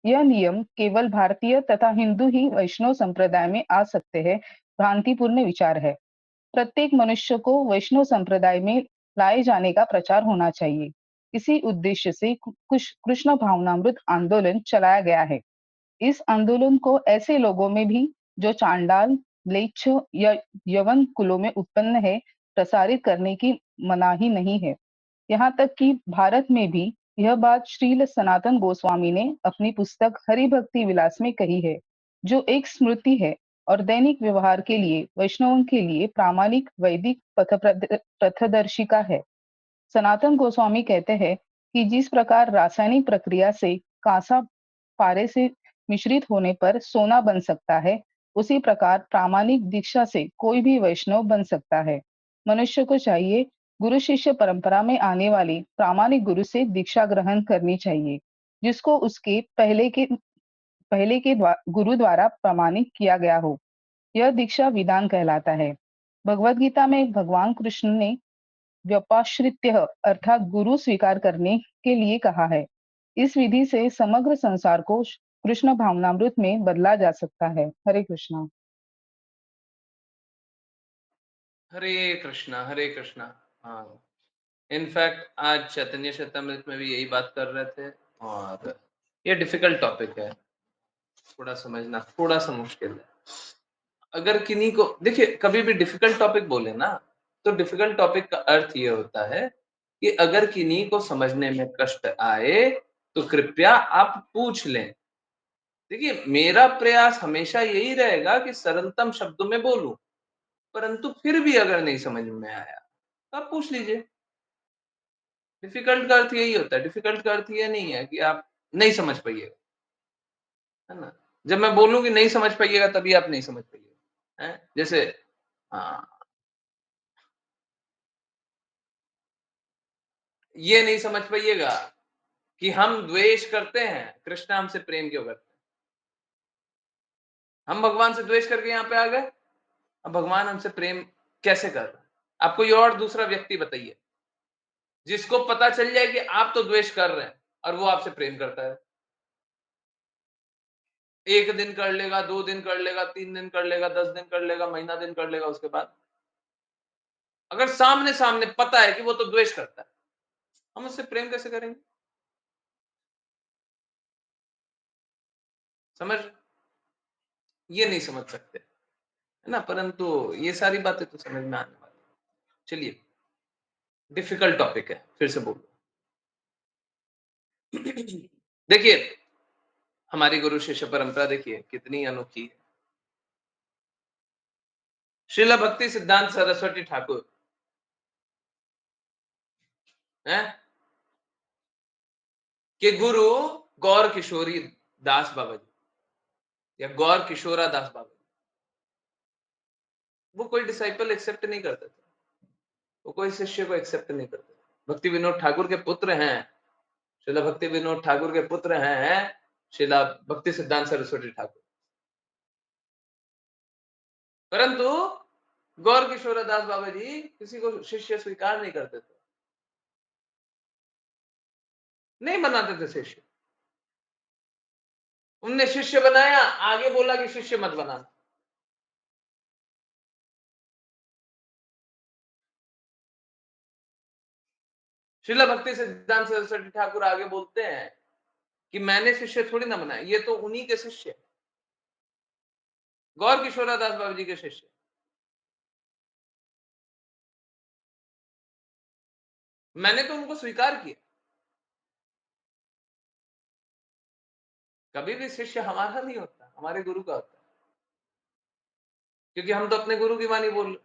यह नियम केवल भारतीय तथा हिंदू ही वैष्णव संप्रदाय में आ सकते हैं, भ्रांतिपूर्ण विचार है। प्रत्येक मनुष्य को वैष्णव संप्रदाय में लाए जाने का प्रचार होना चाहिए। इसी उद्देश्य से कृष्ण भावनामृत आंदोलन चलाया गया है। इस आंदोलन को ऐसे लोगों में भी जो चांडाल, म्लेच्छ या यवन कुलों में उत्पन्न है, प्रसारित करने की मनाही नहीं है। यहाँ तक कि भारत में भी यह बात श्रील सनातन गोस्वामी ने अपनी पुस्तक हरि भक्ति विलास में कही है, जो एक स्मृति है और दैनिक व्यवहार के लिए वैष्णवों के लिए प्रामाणिक वैदिक पथदर्शिका है। सनातन गोस्वामी कहते हैं कि जिस प्रकार रासायनिक प्रक्रिया से कांसा पारे से मिश्रित होने पर सोना बन सकता है, उसी प्रकार प्रामाणिक दीक्षा से कोई भी वैष्णव बन सकता है। मनुष्य को चाहिए गुरु शिष्य परंपरा में आने वाली प्रामाणिक गुरु से दीक्षा ग्रहण करनी चाहिए, जिसको उसके पहले के गुरु द्वारा प्रमाणित किया गया हो। यह दीक्षा विधान कहलाता है। भगवद गीता में भगवान कृष्ण ने व्यपाश्रित्य अर्थात गुरु स्वीकार करने के लिए कहा है। इस विधि से समग्र संसार को कृष्ण भावनामृत में बदला जा सकता है। हरे कृष्णा। हरे कृष्णा, हरे कृष्णा। हाँ, इनफैक्ट आज चैतन्य चैतामृत में भी यही बात कर रहे थे और ये डिफिकल्ट टॉपिक है, थोड़ा समझना थोड़ा सा मुश्किल है। अगर किन्हीं को देखिए, कभी भी डिफिकल्ट टॉपिक बोले ना, तो डिफिकल्ट टॉपिक का अर्थ ये होता है कि अगर किन्हीं को समझने में कष्ट आए तो कृपया आप पूछ लें। देखिए, मेरा प्रयास हमेशा यही रहेगा कि सरलतम शब्दों में बोलूं, परंतु फिर भी अगर नहीं समझ में आया तो आप पूछ लीजिए। डिफिकल्ट का अर्थ यही होता है। डिफिकल्ट का अर्थ ये नहीं है कि आप नहीं समझ पाइएगा, है ना। जब मैं बोलूं कि नहीं समझ पाइएगा तभी आप नहीं समझ पाइएगा, है जैसे ये नहीं समझ पाइएगा कि हम द्वेष करते हैं, कृष्ण हमसे प्रेम क्यों करते हैं। हम भगवान से द्वेष करके यहाँ पे आ गए, अब भगवान हमसे प्रेम कैसे कर रहे हैं। आप कोई और दूसरा व्यक्ति बताइए जिसको पता चल जाए कि आप तो द्वेष कर रहे हैं और वो आपसे प्रेम करता है। 1 दिन कर लेगा, 2 दिन कर लेगा, 3 दिन कर लेगा, 10 दिन कर लेगा, महीना दिन कर लेगा, उसके बाद अगर सामने सामने पता है कि वो तो द्वेष करता है, हम उससे प्रेम कैसे करेंगे? समझ, ये नहीं समझ सकते, है ना। परंतु ये सारी बातें तो समझ में आने वाली। चलिए, डिफिकल्ट टॉपिक है, फिर से बोलो। देखिए, हमारी गुरु शिष्य परंपरा देखिए कितनी अनोखी है। श्रील भक्ति सिद्धांत सरस्वती ठाकुर हैं कि गुरु गौर किशोरी दास बाबा जी या गौर किशोरा दास बाबा जी, वो कोई डिसाइपल एक्सेप्ट नहीं करते थे, वो कोई शिष्य को एक्सेप्ट नहीं करते थे। भक्ति विनोद ठाकुर के पुत्र हैं, श्रीला भक्ति विनोद ठाकुर के पुत्र हैं श्रीला भक्ति सिद्धांत सरस्वती ठाकुर। परंतु गौर किशोर दास बाबा जी किसी को शिष्य स्वीकार नहीं करते थे, नहीं बनाते थे शिष्य। उनने शिष्य बनाया, आगे बोला कि शिष्य मत बनाना। श्रीला भक्ति सिद्धांत सरस्वती ठाकुर आगे बोलते हैं कि मैंने शिष्य थोड़ी ना बनाए, ये तो उन्हीं के शिष्य, गौर किशोरदास बाबा जी के शिष्य। मैंने तो उनको स्वीकार किया। कभी भी शिष्य हमारा नहीं होता, हमारे गुरु का होता है, क्योंकि हम तो अपने गुरु की वाणी बोल रहे।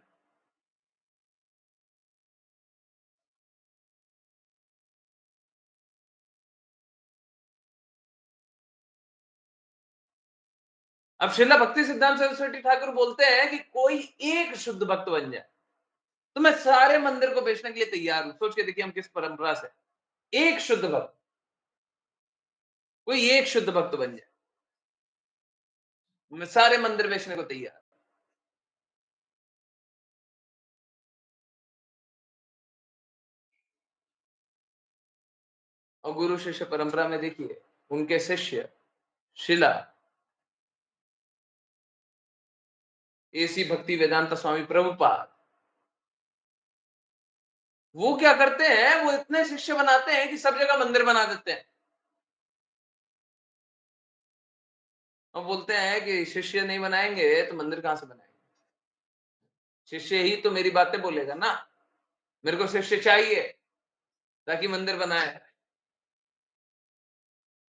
अब श्रीला भक्ति सिद्धांत सरस्वती ठाकुर बोलते हैं कि कोई एक शुद्ध भक्त बन जाए तो मैं सारे मंदिर को बेचने के लिए तैयार हूं। सोच के देखिए हम किस परंपरा से, एक शुद्ध भक्त, कोई एक शुद्ध भक्त बन जाए, मैं सारे मंदिर बेचने को तैयार। और गुरु शिष्य परंपरा में देखिए उनके शिष्य शिला एसी भक्ति वेदांत स्वामी प्रभुपाद, वो क्या करते हैं, वो इतने शिष्य बनाते हैं कि सब जगह मंदिर बना देते हैं और बोलते हैं कि शिष्य नहीं बनाएंगे तो मंदिर कहां से बनाएंगे, शिष्य ही तो मेरी बातें बोलेगा ना, मेरे को शिष्य चाहिए ताकि मंदिर बनाए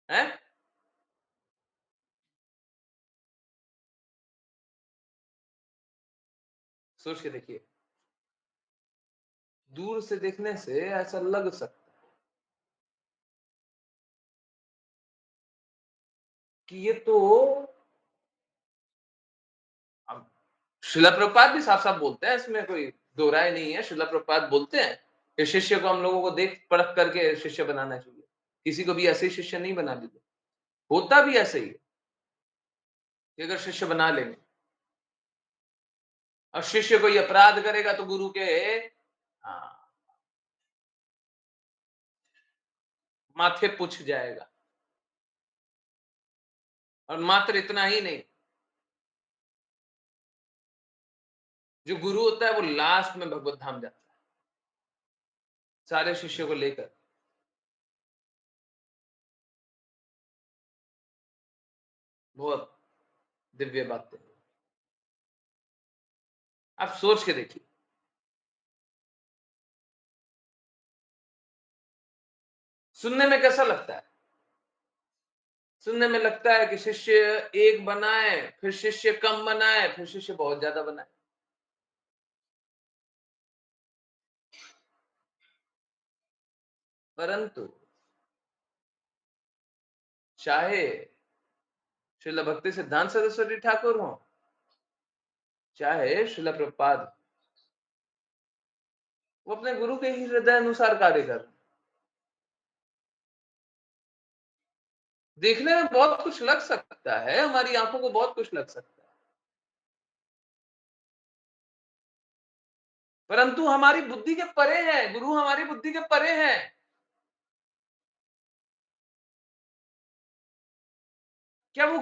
हैं। सोच के देखिए, दूर से देखने से ऐसा लग सकता है कि ये तो, अब श्रीला प्रभुपाद भी साफ साफ बोलते हैं, इसमें कोई दो राय नहीं है। श्रीला प्रभुपाद बोलते हैं कि शिष्य को हम लोगों को देख परख करके शिष्य बनाना चाहिए, किसी को भी ऐसे ही शिष्य नहीं बना दीजिए। होता भी ऐसे ही है कि अगर शिष्य बना लेंगे और शिष्य कोई अपराध करेगा तो गुरु के माथे पूछ जाएगा। और मात्र इतना ही नहीं, जो गुरु होता है वो लास्ट में भगवत धाम जाता है सारे शिष्यों को लेकर। बहुत दिव्य बातें। आप सोच के देखिए, सुनने में कैसा लगता है, सुनने में लगता है कि शिष्य एक बनाए, फिर शिष्य कम बनाए, फिर शिष्य बहुत ज्यादा बनाए। परंतु चाहे श्रील भक्ति सिद्धांत सरस्वती ठाकुर हो, चाहे श्रील प्रभुपाद, वो अपने गुरु के ही हृदय अनुसार कार्य कर रहे हैं। देखने में बहुत कुछ लग सकता है, हमारी आंखों को बहुत कुछ लग सकता है, परंतु हमारी बुद्धि के परे है, गुरु हमारी बुद्धि के परे है। क्या वो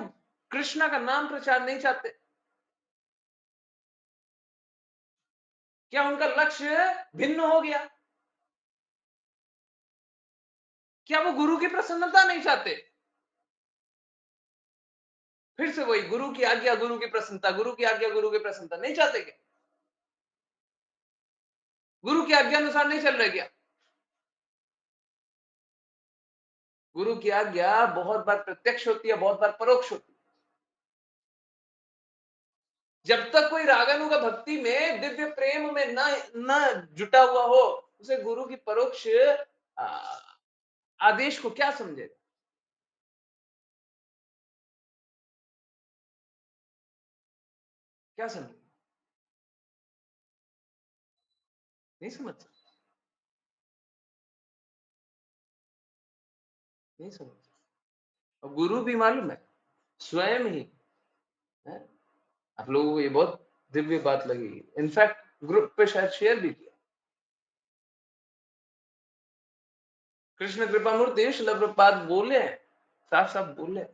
कृष्णा का नाम प्रचार नहीं चाहते? क्या उनका लक्ष्य भिन्न हो गया? क्या वो गुरु की प्रसन्नता नहीं चाहते? फिर से वही, गुरु की आज्ञा गुरु की प्रसन्नता, गुरु की आज्ञा गुरु की प्रसन्नता नहीं चाहते क्या? गुरु की आज्ञा अनुसार नहीं चल रहे क्या? गुरु की आज्ञा बहुत बार प्रत्यक्ष होती है, बहुत बार परोक्ष होती है। जब तक कोई रागानुगा भक्ति में, दिव्य प्रेम में न जुटा हुआ हो, उसे गुरु की परोक्ष आदेश को क्या समझेगा? क्या समझेगा? नहीं समझ सकता, नहीं समझ सकता। और गुरु भी मालूम है स्वयं ही है? आप लोगों को ये बहुत दिव्य बात लगेगी, इनफैक्ट ग्रुप पे शायद शेयर भी किया। कृष्ण कृपा मूर्ति श्रील प्रभुपाद बोले, साफ साफ बोले,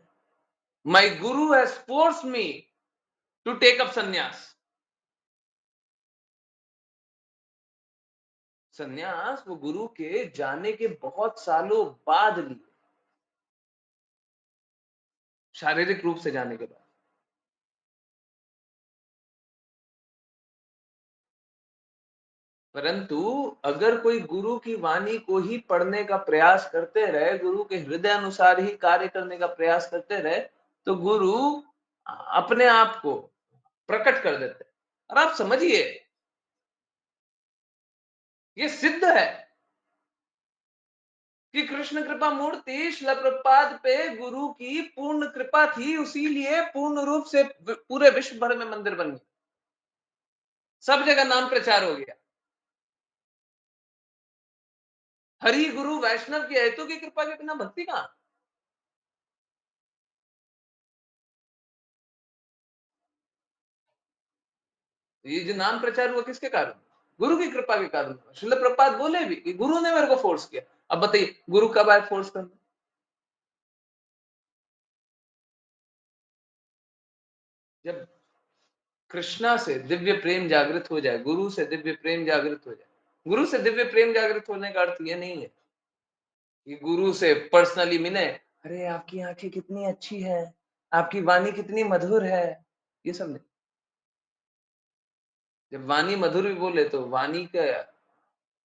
my guru has forced me to take up sannyas. सन्यास वो गुरु के जाने के बहुत सालों बाद लिए, शारीरिक रूप से जाने के बाद। परंतु अगर कोई गुरु की वाणी को ही पढ़ने का प्रयास करते रहे, गुरु के हृदय अनुसार ही कार्य करने का प्रयास करते रहे, तो गुरु अपने आप को प्रकट कर देते। और आप समझिए, ये सिद्ध है कि कृष्ण कृपा मूर्ति श्रील प्रभुपाद पे गुरु की पूर्ण कृपा थी, उसीलिए पूर्ण रूप से पूरे विश्व भर में मंदिर बन गए, सब जगह नाम प्रचार हो गया। हरि गुरु वैष्णव की हेतु की कृपा के बिना भक्ति कहां? ये जो नाम प्रचार हुआ किसके कारण? गुरु की कृपा के कारण। श्रील प्रभुपाद बोले भी कि गुरु ने मेरे को फोर्स किया। अब बताइए, गुरु कब आए फोर्स करना? जब कृष्णा से दिव्य प्रेम जागृत हो जाए, गुरु से दिव्य प्रेम जागृत हो जाए। गुरु से दिव्य प्रेम जागृत होने का अर्थ यह नहीं है कि गुरु से पर्सनली मिले, अरे आपकी आंखें कितनी अच्छी है, आपकी वाणी कितनी मधुर है, ये सब नहीं। जब वाणी मधुर भी बोले तो वाणी का,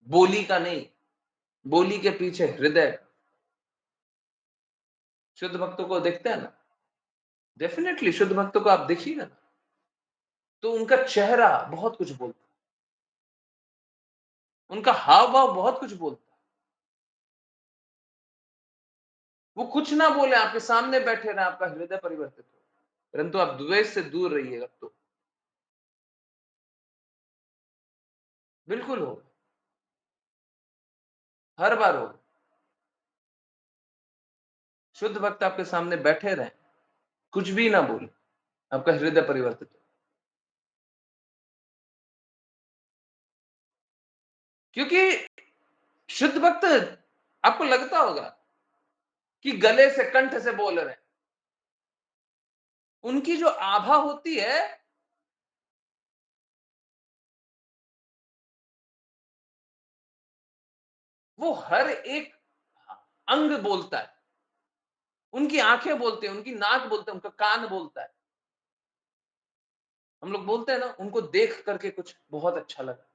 बोली का नहीं, बोली के पीछे हृदय। शुद्ध भक्तों को देखते हैं ना, डेफिनेटली शुद्ध भक्तों को आप देखिएगा ना, तो उनका चेहरा बहुत कुछ बोलता है, उनका हाव भाव बहुत कुछ बोलता है। वो कुछ ना बोले, आपके सामने बैठे रहे, आपका हृदय परिवर्तित हो, परंतु आप द्वेष से दूर रहिएगा तो बिल्कुल हो, हर बार हो। शुद्ध भक्त आपके सामने बैठे रहे, कुछ भी ना बोले, आपका हृदय परिवर्तित हो। क्योंकि शुद्ध भक्त, आपको लगता होगा कि गले से, कंठ से बोल रहे हैं, उनकी जो आभा होती है वो हर एक अंग बोलता है। उनकी आंखें बोलते हैं, उनकी नाक बोलते हैं, उनका कान बोलता है। हम लोग बोलते हैं ना, उनको देख करके कुछ बहुत अच्छा लगा,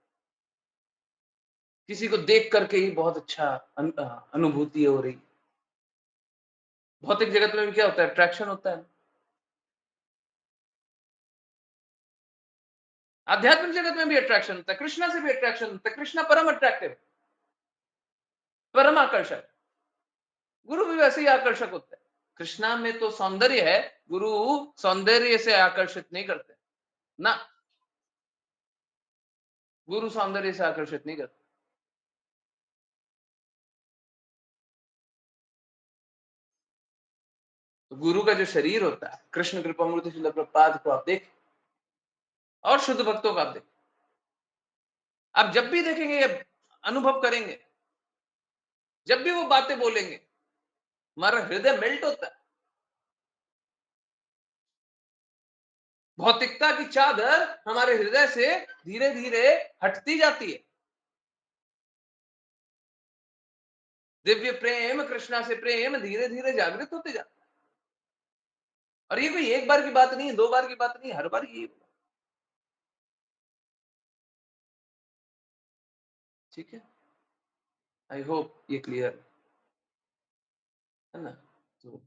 किसी को देख करके ही बहुत अच्छा अनुभूति हो रही। भौतिक जगत में भी क्या होता है? अट्रैक्शन होता है। आध्यात्मिक जगत में भी अट्रैक्शन होता है, कृष्णा से भी अट्रैक्शन होता है। कृष्णा परम अट्रैक्टिव, परम आकर्षक। गुरु भी वैसे ही आकर्षक होता है। कृष्णा में तो सौंदर्य है, गुरु सौंदर्य से आकर्षित नहीं करते ना, गुरु सौंदर्य से आकर्षित नहीं करते। तो गुरु का जो शरीर होता है, कृष्ण कृपा मूर्ति श्रील प्रभुपाद को आप देख, और शुद्ध भक्तों को आप देख, आप जब भी देखेंगे, अनुभव करेंगे, जब भी वो बातें बोलेंगे, हमारा हृदय मेल्ट होता है। भौतिकता की चादर हमारे हृदय से धीरे धीरे हटती जाती है। दिव्य प्रेम, कृष्णा से प्रेम धीरे धीरे जागृत होते जाता है। और ये कोई एक बार की बात नहीं है, दो बार की बात नहीं है, हर बार ये होगा। ठीक है, आई होप ये क्लियर है ना। तो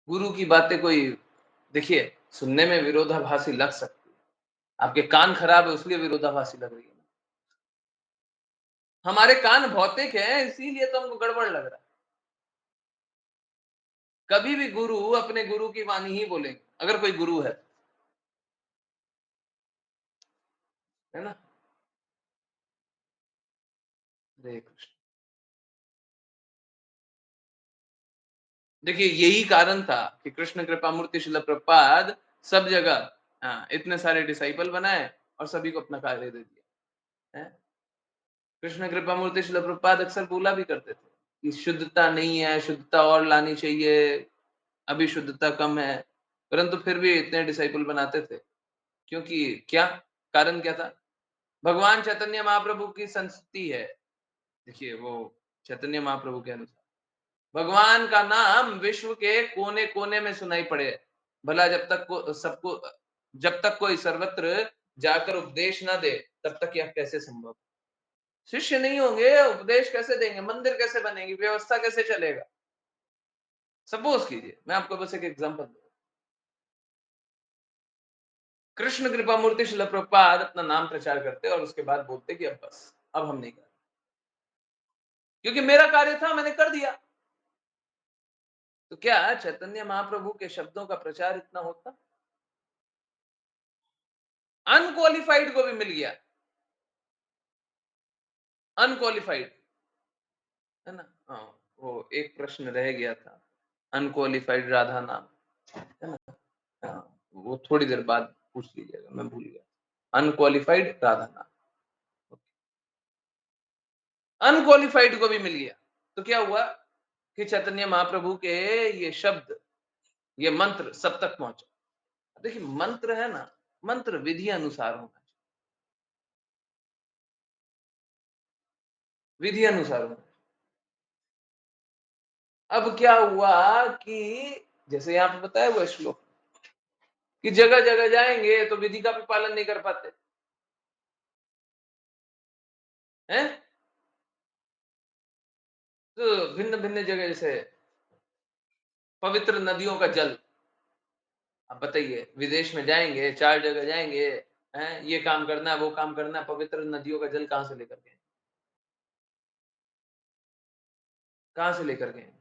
गुरु की बातें कोई, देखिए, सुनने में विरोधाभासी लग सकती है, आपके कान खराब है इसलिए विरोधाभासी लग रही है। हमारे कान भौतिक हैं, इसीलिए तो हमको गड़बड़ लग रहा है। कभी भी गुरु अपने गुरु की वाणी ही बोलेंगे, अगर कोई गुरु है ना। हरे कृष्ण। देखिए, यही कारण था कि कृष्ण कृपा मूर्ति श्रील प्रभुपाद सब जगह इतने सारे डिसाइपल बनाए और सभी को अपना कार्य दे दिया है। कृष्ण कृपा मूर्ति श्रील प्रभुपाद अक्सर बोला भी करते थे कि शुद्धता नहीं है, शुद्धता और लानी चाहिए, अभी शुद्धता कम है, परंतु फिर भी इतने डिसाइपल बनाते थे। क्योंकि क्या कारण क्या था? भगवान चैतन्य महाप्रभु की संस्तुति है। देखिए वो चैतन्य महाप्रभु के अनुसार भगवान का नाम विश्व के कोने कोने में सुनाई पड़े, भला जब तक कोई सर्वत्र जाकर उपदेश ना दे तब तक यह कैसे संभव। शिष्य नहीं होंगे, उपदेश कैसे देंगे, मंदिर कैसे बनेगी, व्यवस्था कैसे चलेगा। सपोज कीजिए, मैं आपको बस एक एग्जांपल दूं। कृष्ण कृपा मूर्ति श्रील प्रभुपाद अपना नाम प्रचार करते और उसके बाद बोलते कि अब बस, अब हम नहीं कर, क्योंकि मेरा कार्य था, मैंने कर दिया। तो क्या चैतन्य महाप्रभु के शब्दों का प्रचार इतना होता? अनक्वालिफाइड को भी मिल गया, अनक्वालिफाइड, है ना। हाँ, वो एक प्रश्न रह गया था, अनक्वालिफाइड राधा नाम, है ना। हाँ, वो थोड़ी देर बाद पूछ लीजिएगा, मैं भूल गया। अनक्वालिफाइड राधा नाम, अनक्वालिफाइड को भी मिल गया। तो क्या हुआ कि चैतन्य महाप्रभु के ये शब्द, ये मंत्र सब तक पहुंचा। देखिए मंत्र है ना, मंत्र विधि अनुसार होना चाहिए, विधि अनुसार होना चाहिए। अब क्या हुआ कि जैसे यहां पे बताया हुआ श्लोक कि जगह जगह जाएंगे तो विधि का भी पालन नहीं कर पाते हैं। तो भिन्न भिन्न जगह, जैसे पवित्र नदियों का जल, अब बताइए विदेश में जाएंगे, 4 जगह जाएंगे, हैं, ये काम करना है, वो काम करना है, पवित्र नदियों का जल कहां से लेकर गए, कहां से लेकर गए,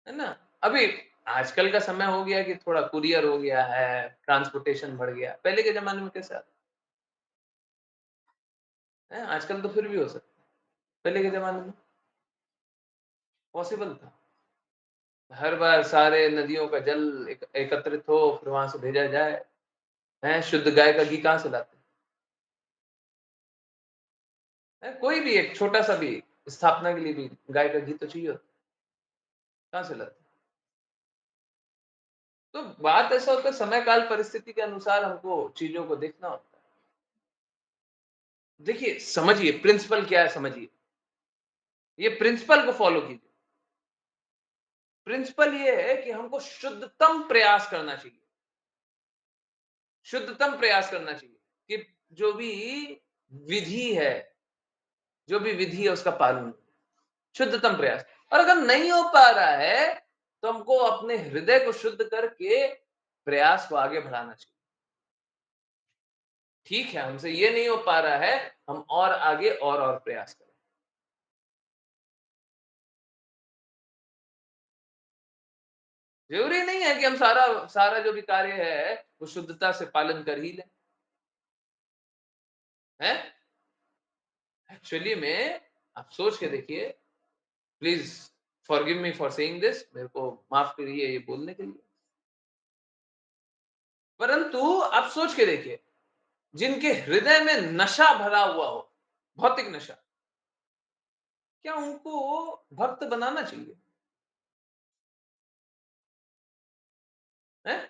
है ना। अभी आजकल का समय हो गया कि थोड़ा कुरियर हो गया है, ट्रांसपोर्टेशन बढ़ गया, पहले के जमाने में कैसे आता है, आजकल तो फिर भी हो सकता है, पहले के जमाने में पॉसिबल था। हर बार सारे नदियों का जल एकत्रित हो, फिर वहां से भेजा जाए, हैं, शुद्ध गाय का घी कहां से लाते हैं, कोई भी एक छोटा सा भी स्थापना के लिए भी गाय का घी तो चाहिए होता है, कहां से लाते हैं? तो बात ऐसा होता है, समय काल परिस्थिति के अनुसार हमको चीजों को देखना होता है। देखिए समझिए प्रिंसिपल क्या है, समझिए, ये प्रिंसिपल को फॉलो कीजिए। प्रिंसिपल ये है कि हमको शुद्धतम प्रयास करना चाहिए, शुद्धतम प्रयास करना चाहिए कि जो भी विधि है, जो भी विधि है उसका पालन, शुद्धतम प्रयास। और अगर नहीं हो पा रहा है तो हमको अपने हृदय को शुद्ध करके प्रयास को आगे बढ़ाना चाहिए। ठीक है, हमसे ये नहीं हो पा रहा है, हम और आगे और प्रयास करें। जरूरी नहीं है कि हम सारा सारा जो भी कार्य है वो शुद्धता से पालन कर ही लें, हैं। एक्चुअली में आप सोच के देखिए, please forgive me for saying this, मेरे को माफ करिए ये बोलने के लिए, परंतु आप सोच के देखिए, जिनके हृदय में नशा भरा हुआ हो, भौतिक नशा, क्या उनको भक्त बनाना चाहिए, हैं?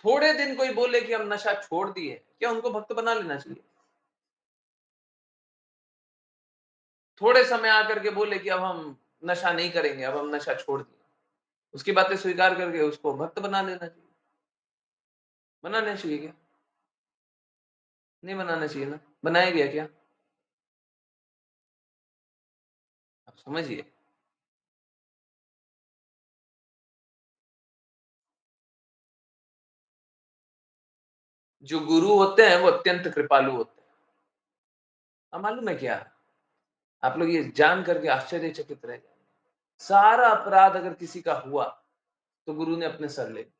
थोड़े दिन कोई बोले कि हम नशा छोड़ दिए, क्या उनको भक्त बना लेना चाहिए? थोड़े समय आकर के बोले कि अब हम नशा नहीं करेंगे, अब हम नशा छोड़ दिए, उसकी बातें स्वीकार करके उसको भक्त बना लेना चाहिए? बनाना चाहिए क्या? नहीं बनाना चाहिए ना। बनाया गया क्या? आप समझिए, जो गुरु होते हैं वो अत्यंत कृपालु होते हैं। अब मालूम है क्या, आप लोग ये जान करके आश्चर्यचकित रह जाएंगे, सारा अपराध अगर किसी का हुआ तो गुरु ने अपने सर ले लिया।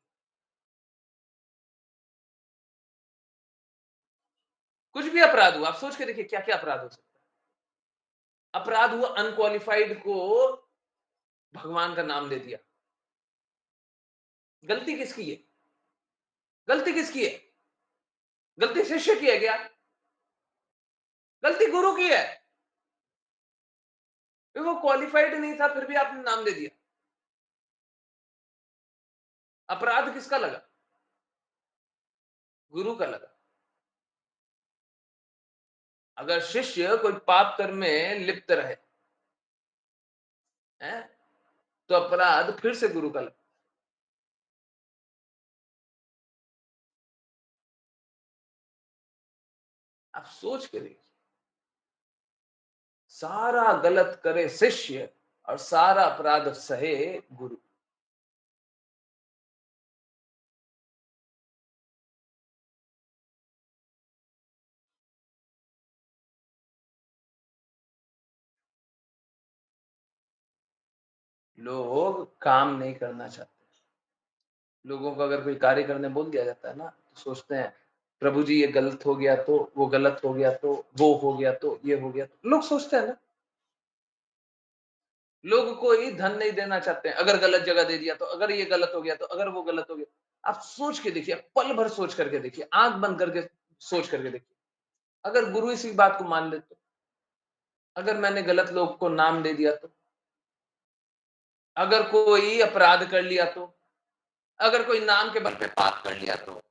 कुछ भी अपराध हुआ, आप सोच के देखिए क्या क्या अपराध हो सकता है। अपराध हुआ अनक्वालिफाइड को भगवान का नाम दे दिया, गलती किसकी है? गलती किसकी है? गलती शिष्य की है क्या? गलती गुरु की है। वो क्वालिफाइड नहीं था फिर भी आपने नाम दे दिया, अपराध किसका लगा? गुरु का लगा। अगर शिष्य कोई पाप कर्म में लिप्त रहे हैं, तो अपराध फिर से गुरु का लगता है। आप सोच के देखिए, सारा गलत करे शिष्य और सारा अपराध सहे गुरु। लोग काम नहीं करना चाहते। लोगों को अगर कोई कार्य करने बोल दिया जाता है ना, तो सोचते हैं प्रभु जी ये गलत हो गया तो, वो गलत हो गया तो, वो हो गया तो, ये हो गया तो, लोग सोचते हैं ना। लोग कोई धन नहीं देना चाहते हैं, अगर गलत जगह दे दिया तो, अगर ये गलत हो गया तो, अगर वो गलत हो गया। आप सोच के देखिए, पल भर सोच करके देखिए, आंख बंद करके सोच करके देखिए, अगर गुरु इसी बात को मान ले तो, अगर मैंने गलत लोग को नाम दे दिया तो, अगर कोई अपराध कर लिया तो, अगर कोई नाम के बल पे पाप कर लिया तो,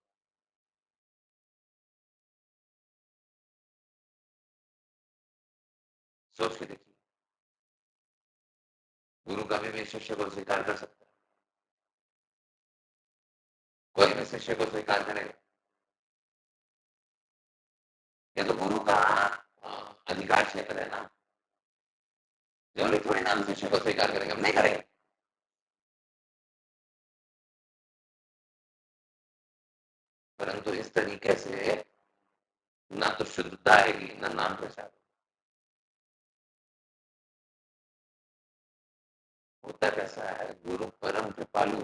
सोच के देखिए, गुरु कभी भी शिष्य को स्वीकार कर सकता है? कोई भी शिष्य को स्वीकार करेगा? ये तो गुरु का अधिकार क्षेत्र है ना। जरूरी थोड़ी ना हम शिष्य को स्वीकार करेंगे, हम नहीं करेंगे। परंतु इस तरीके से ना तो शुद्धता आएगी, ना नाम प्रचार। होता कैसा है, गुरु परम कृपालु,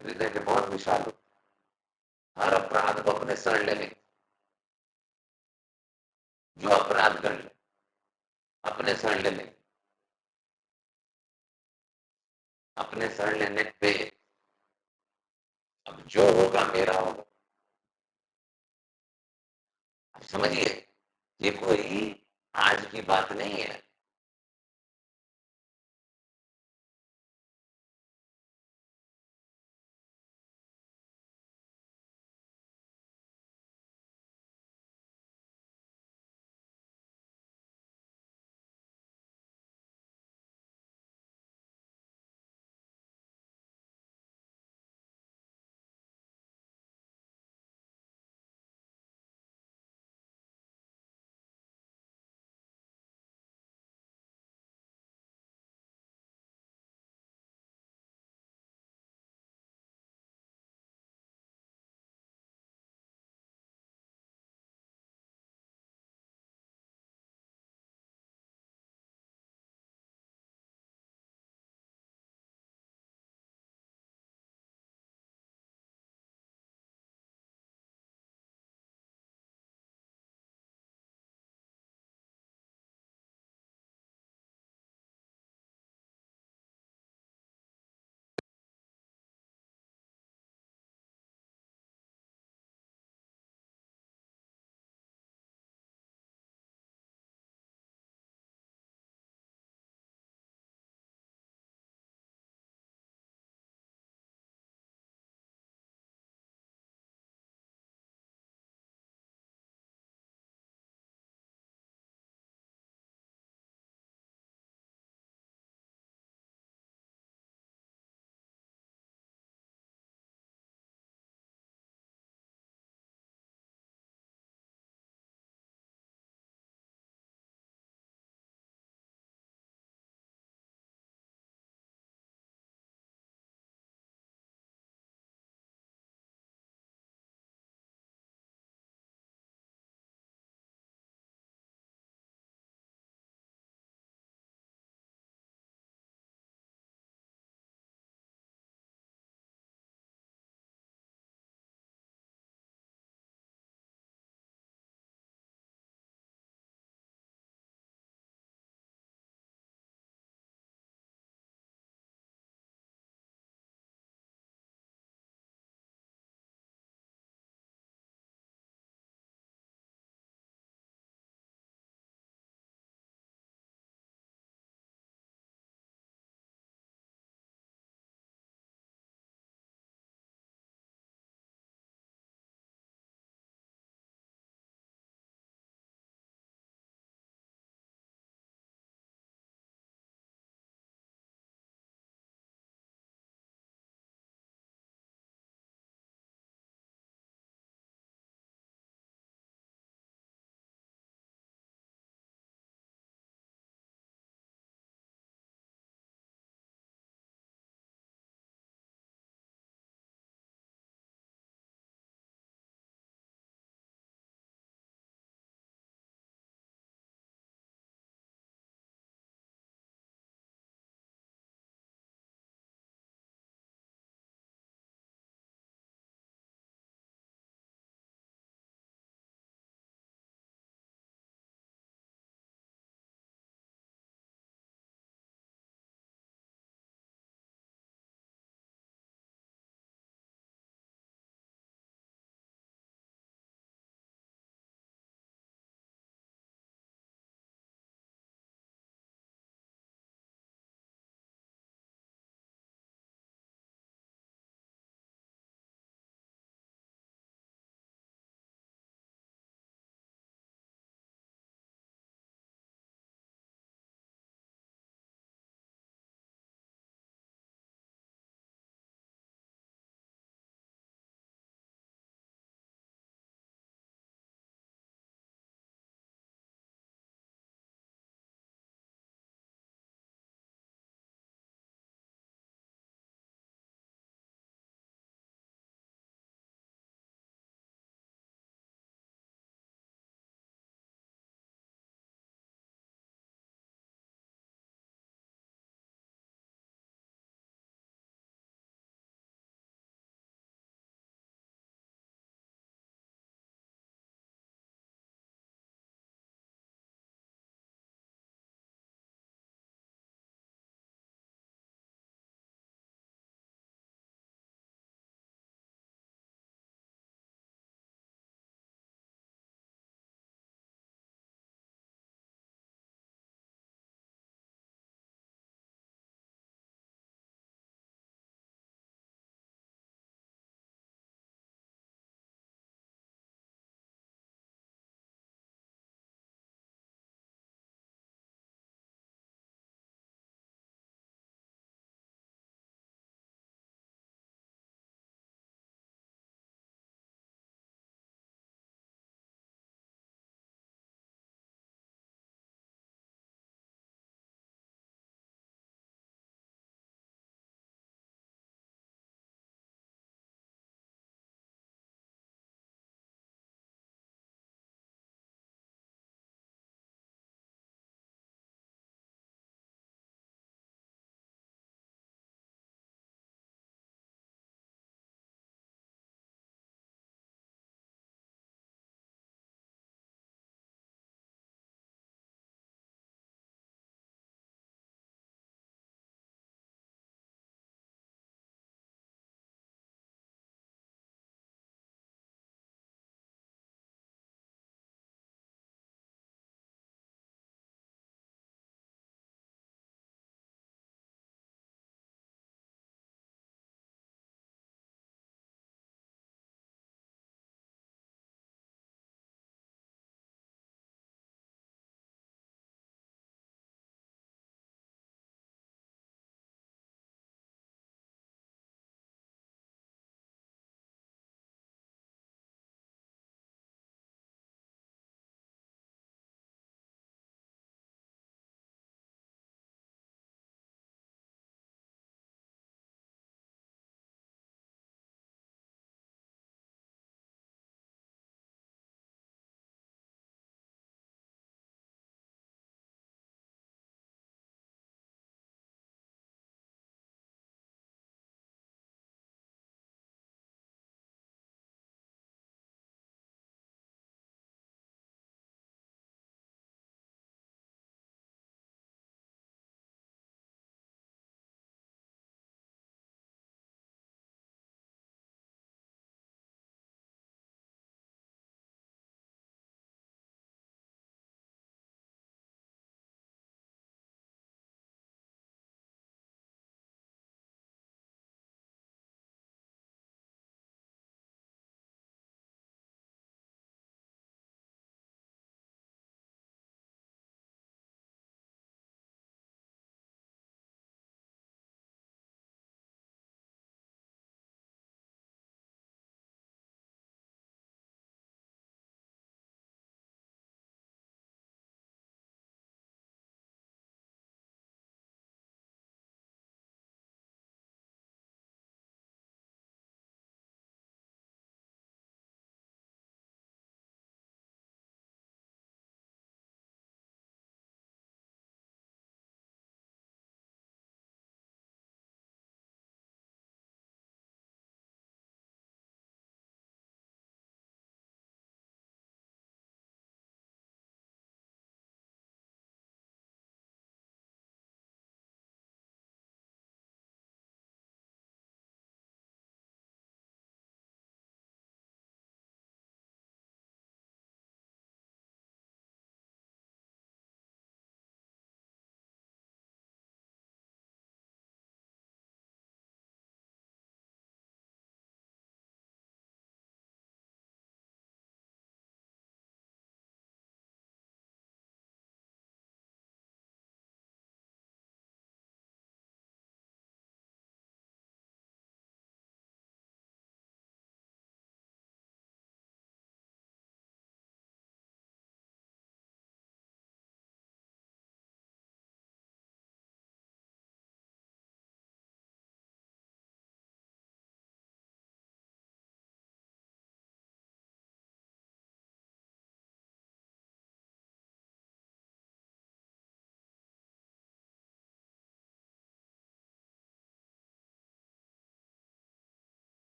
हृदय के बहुत विशाल होते, हर अपराध को अपने शरण ले लेंगे। जो अपराध कर ले अपने शरण ले लेंगे, अपने शरण लेने पे अब जो होगा मेरा होगा। आप समझिए, ये कोई आज की बात नहीं है।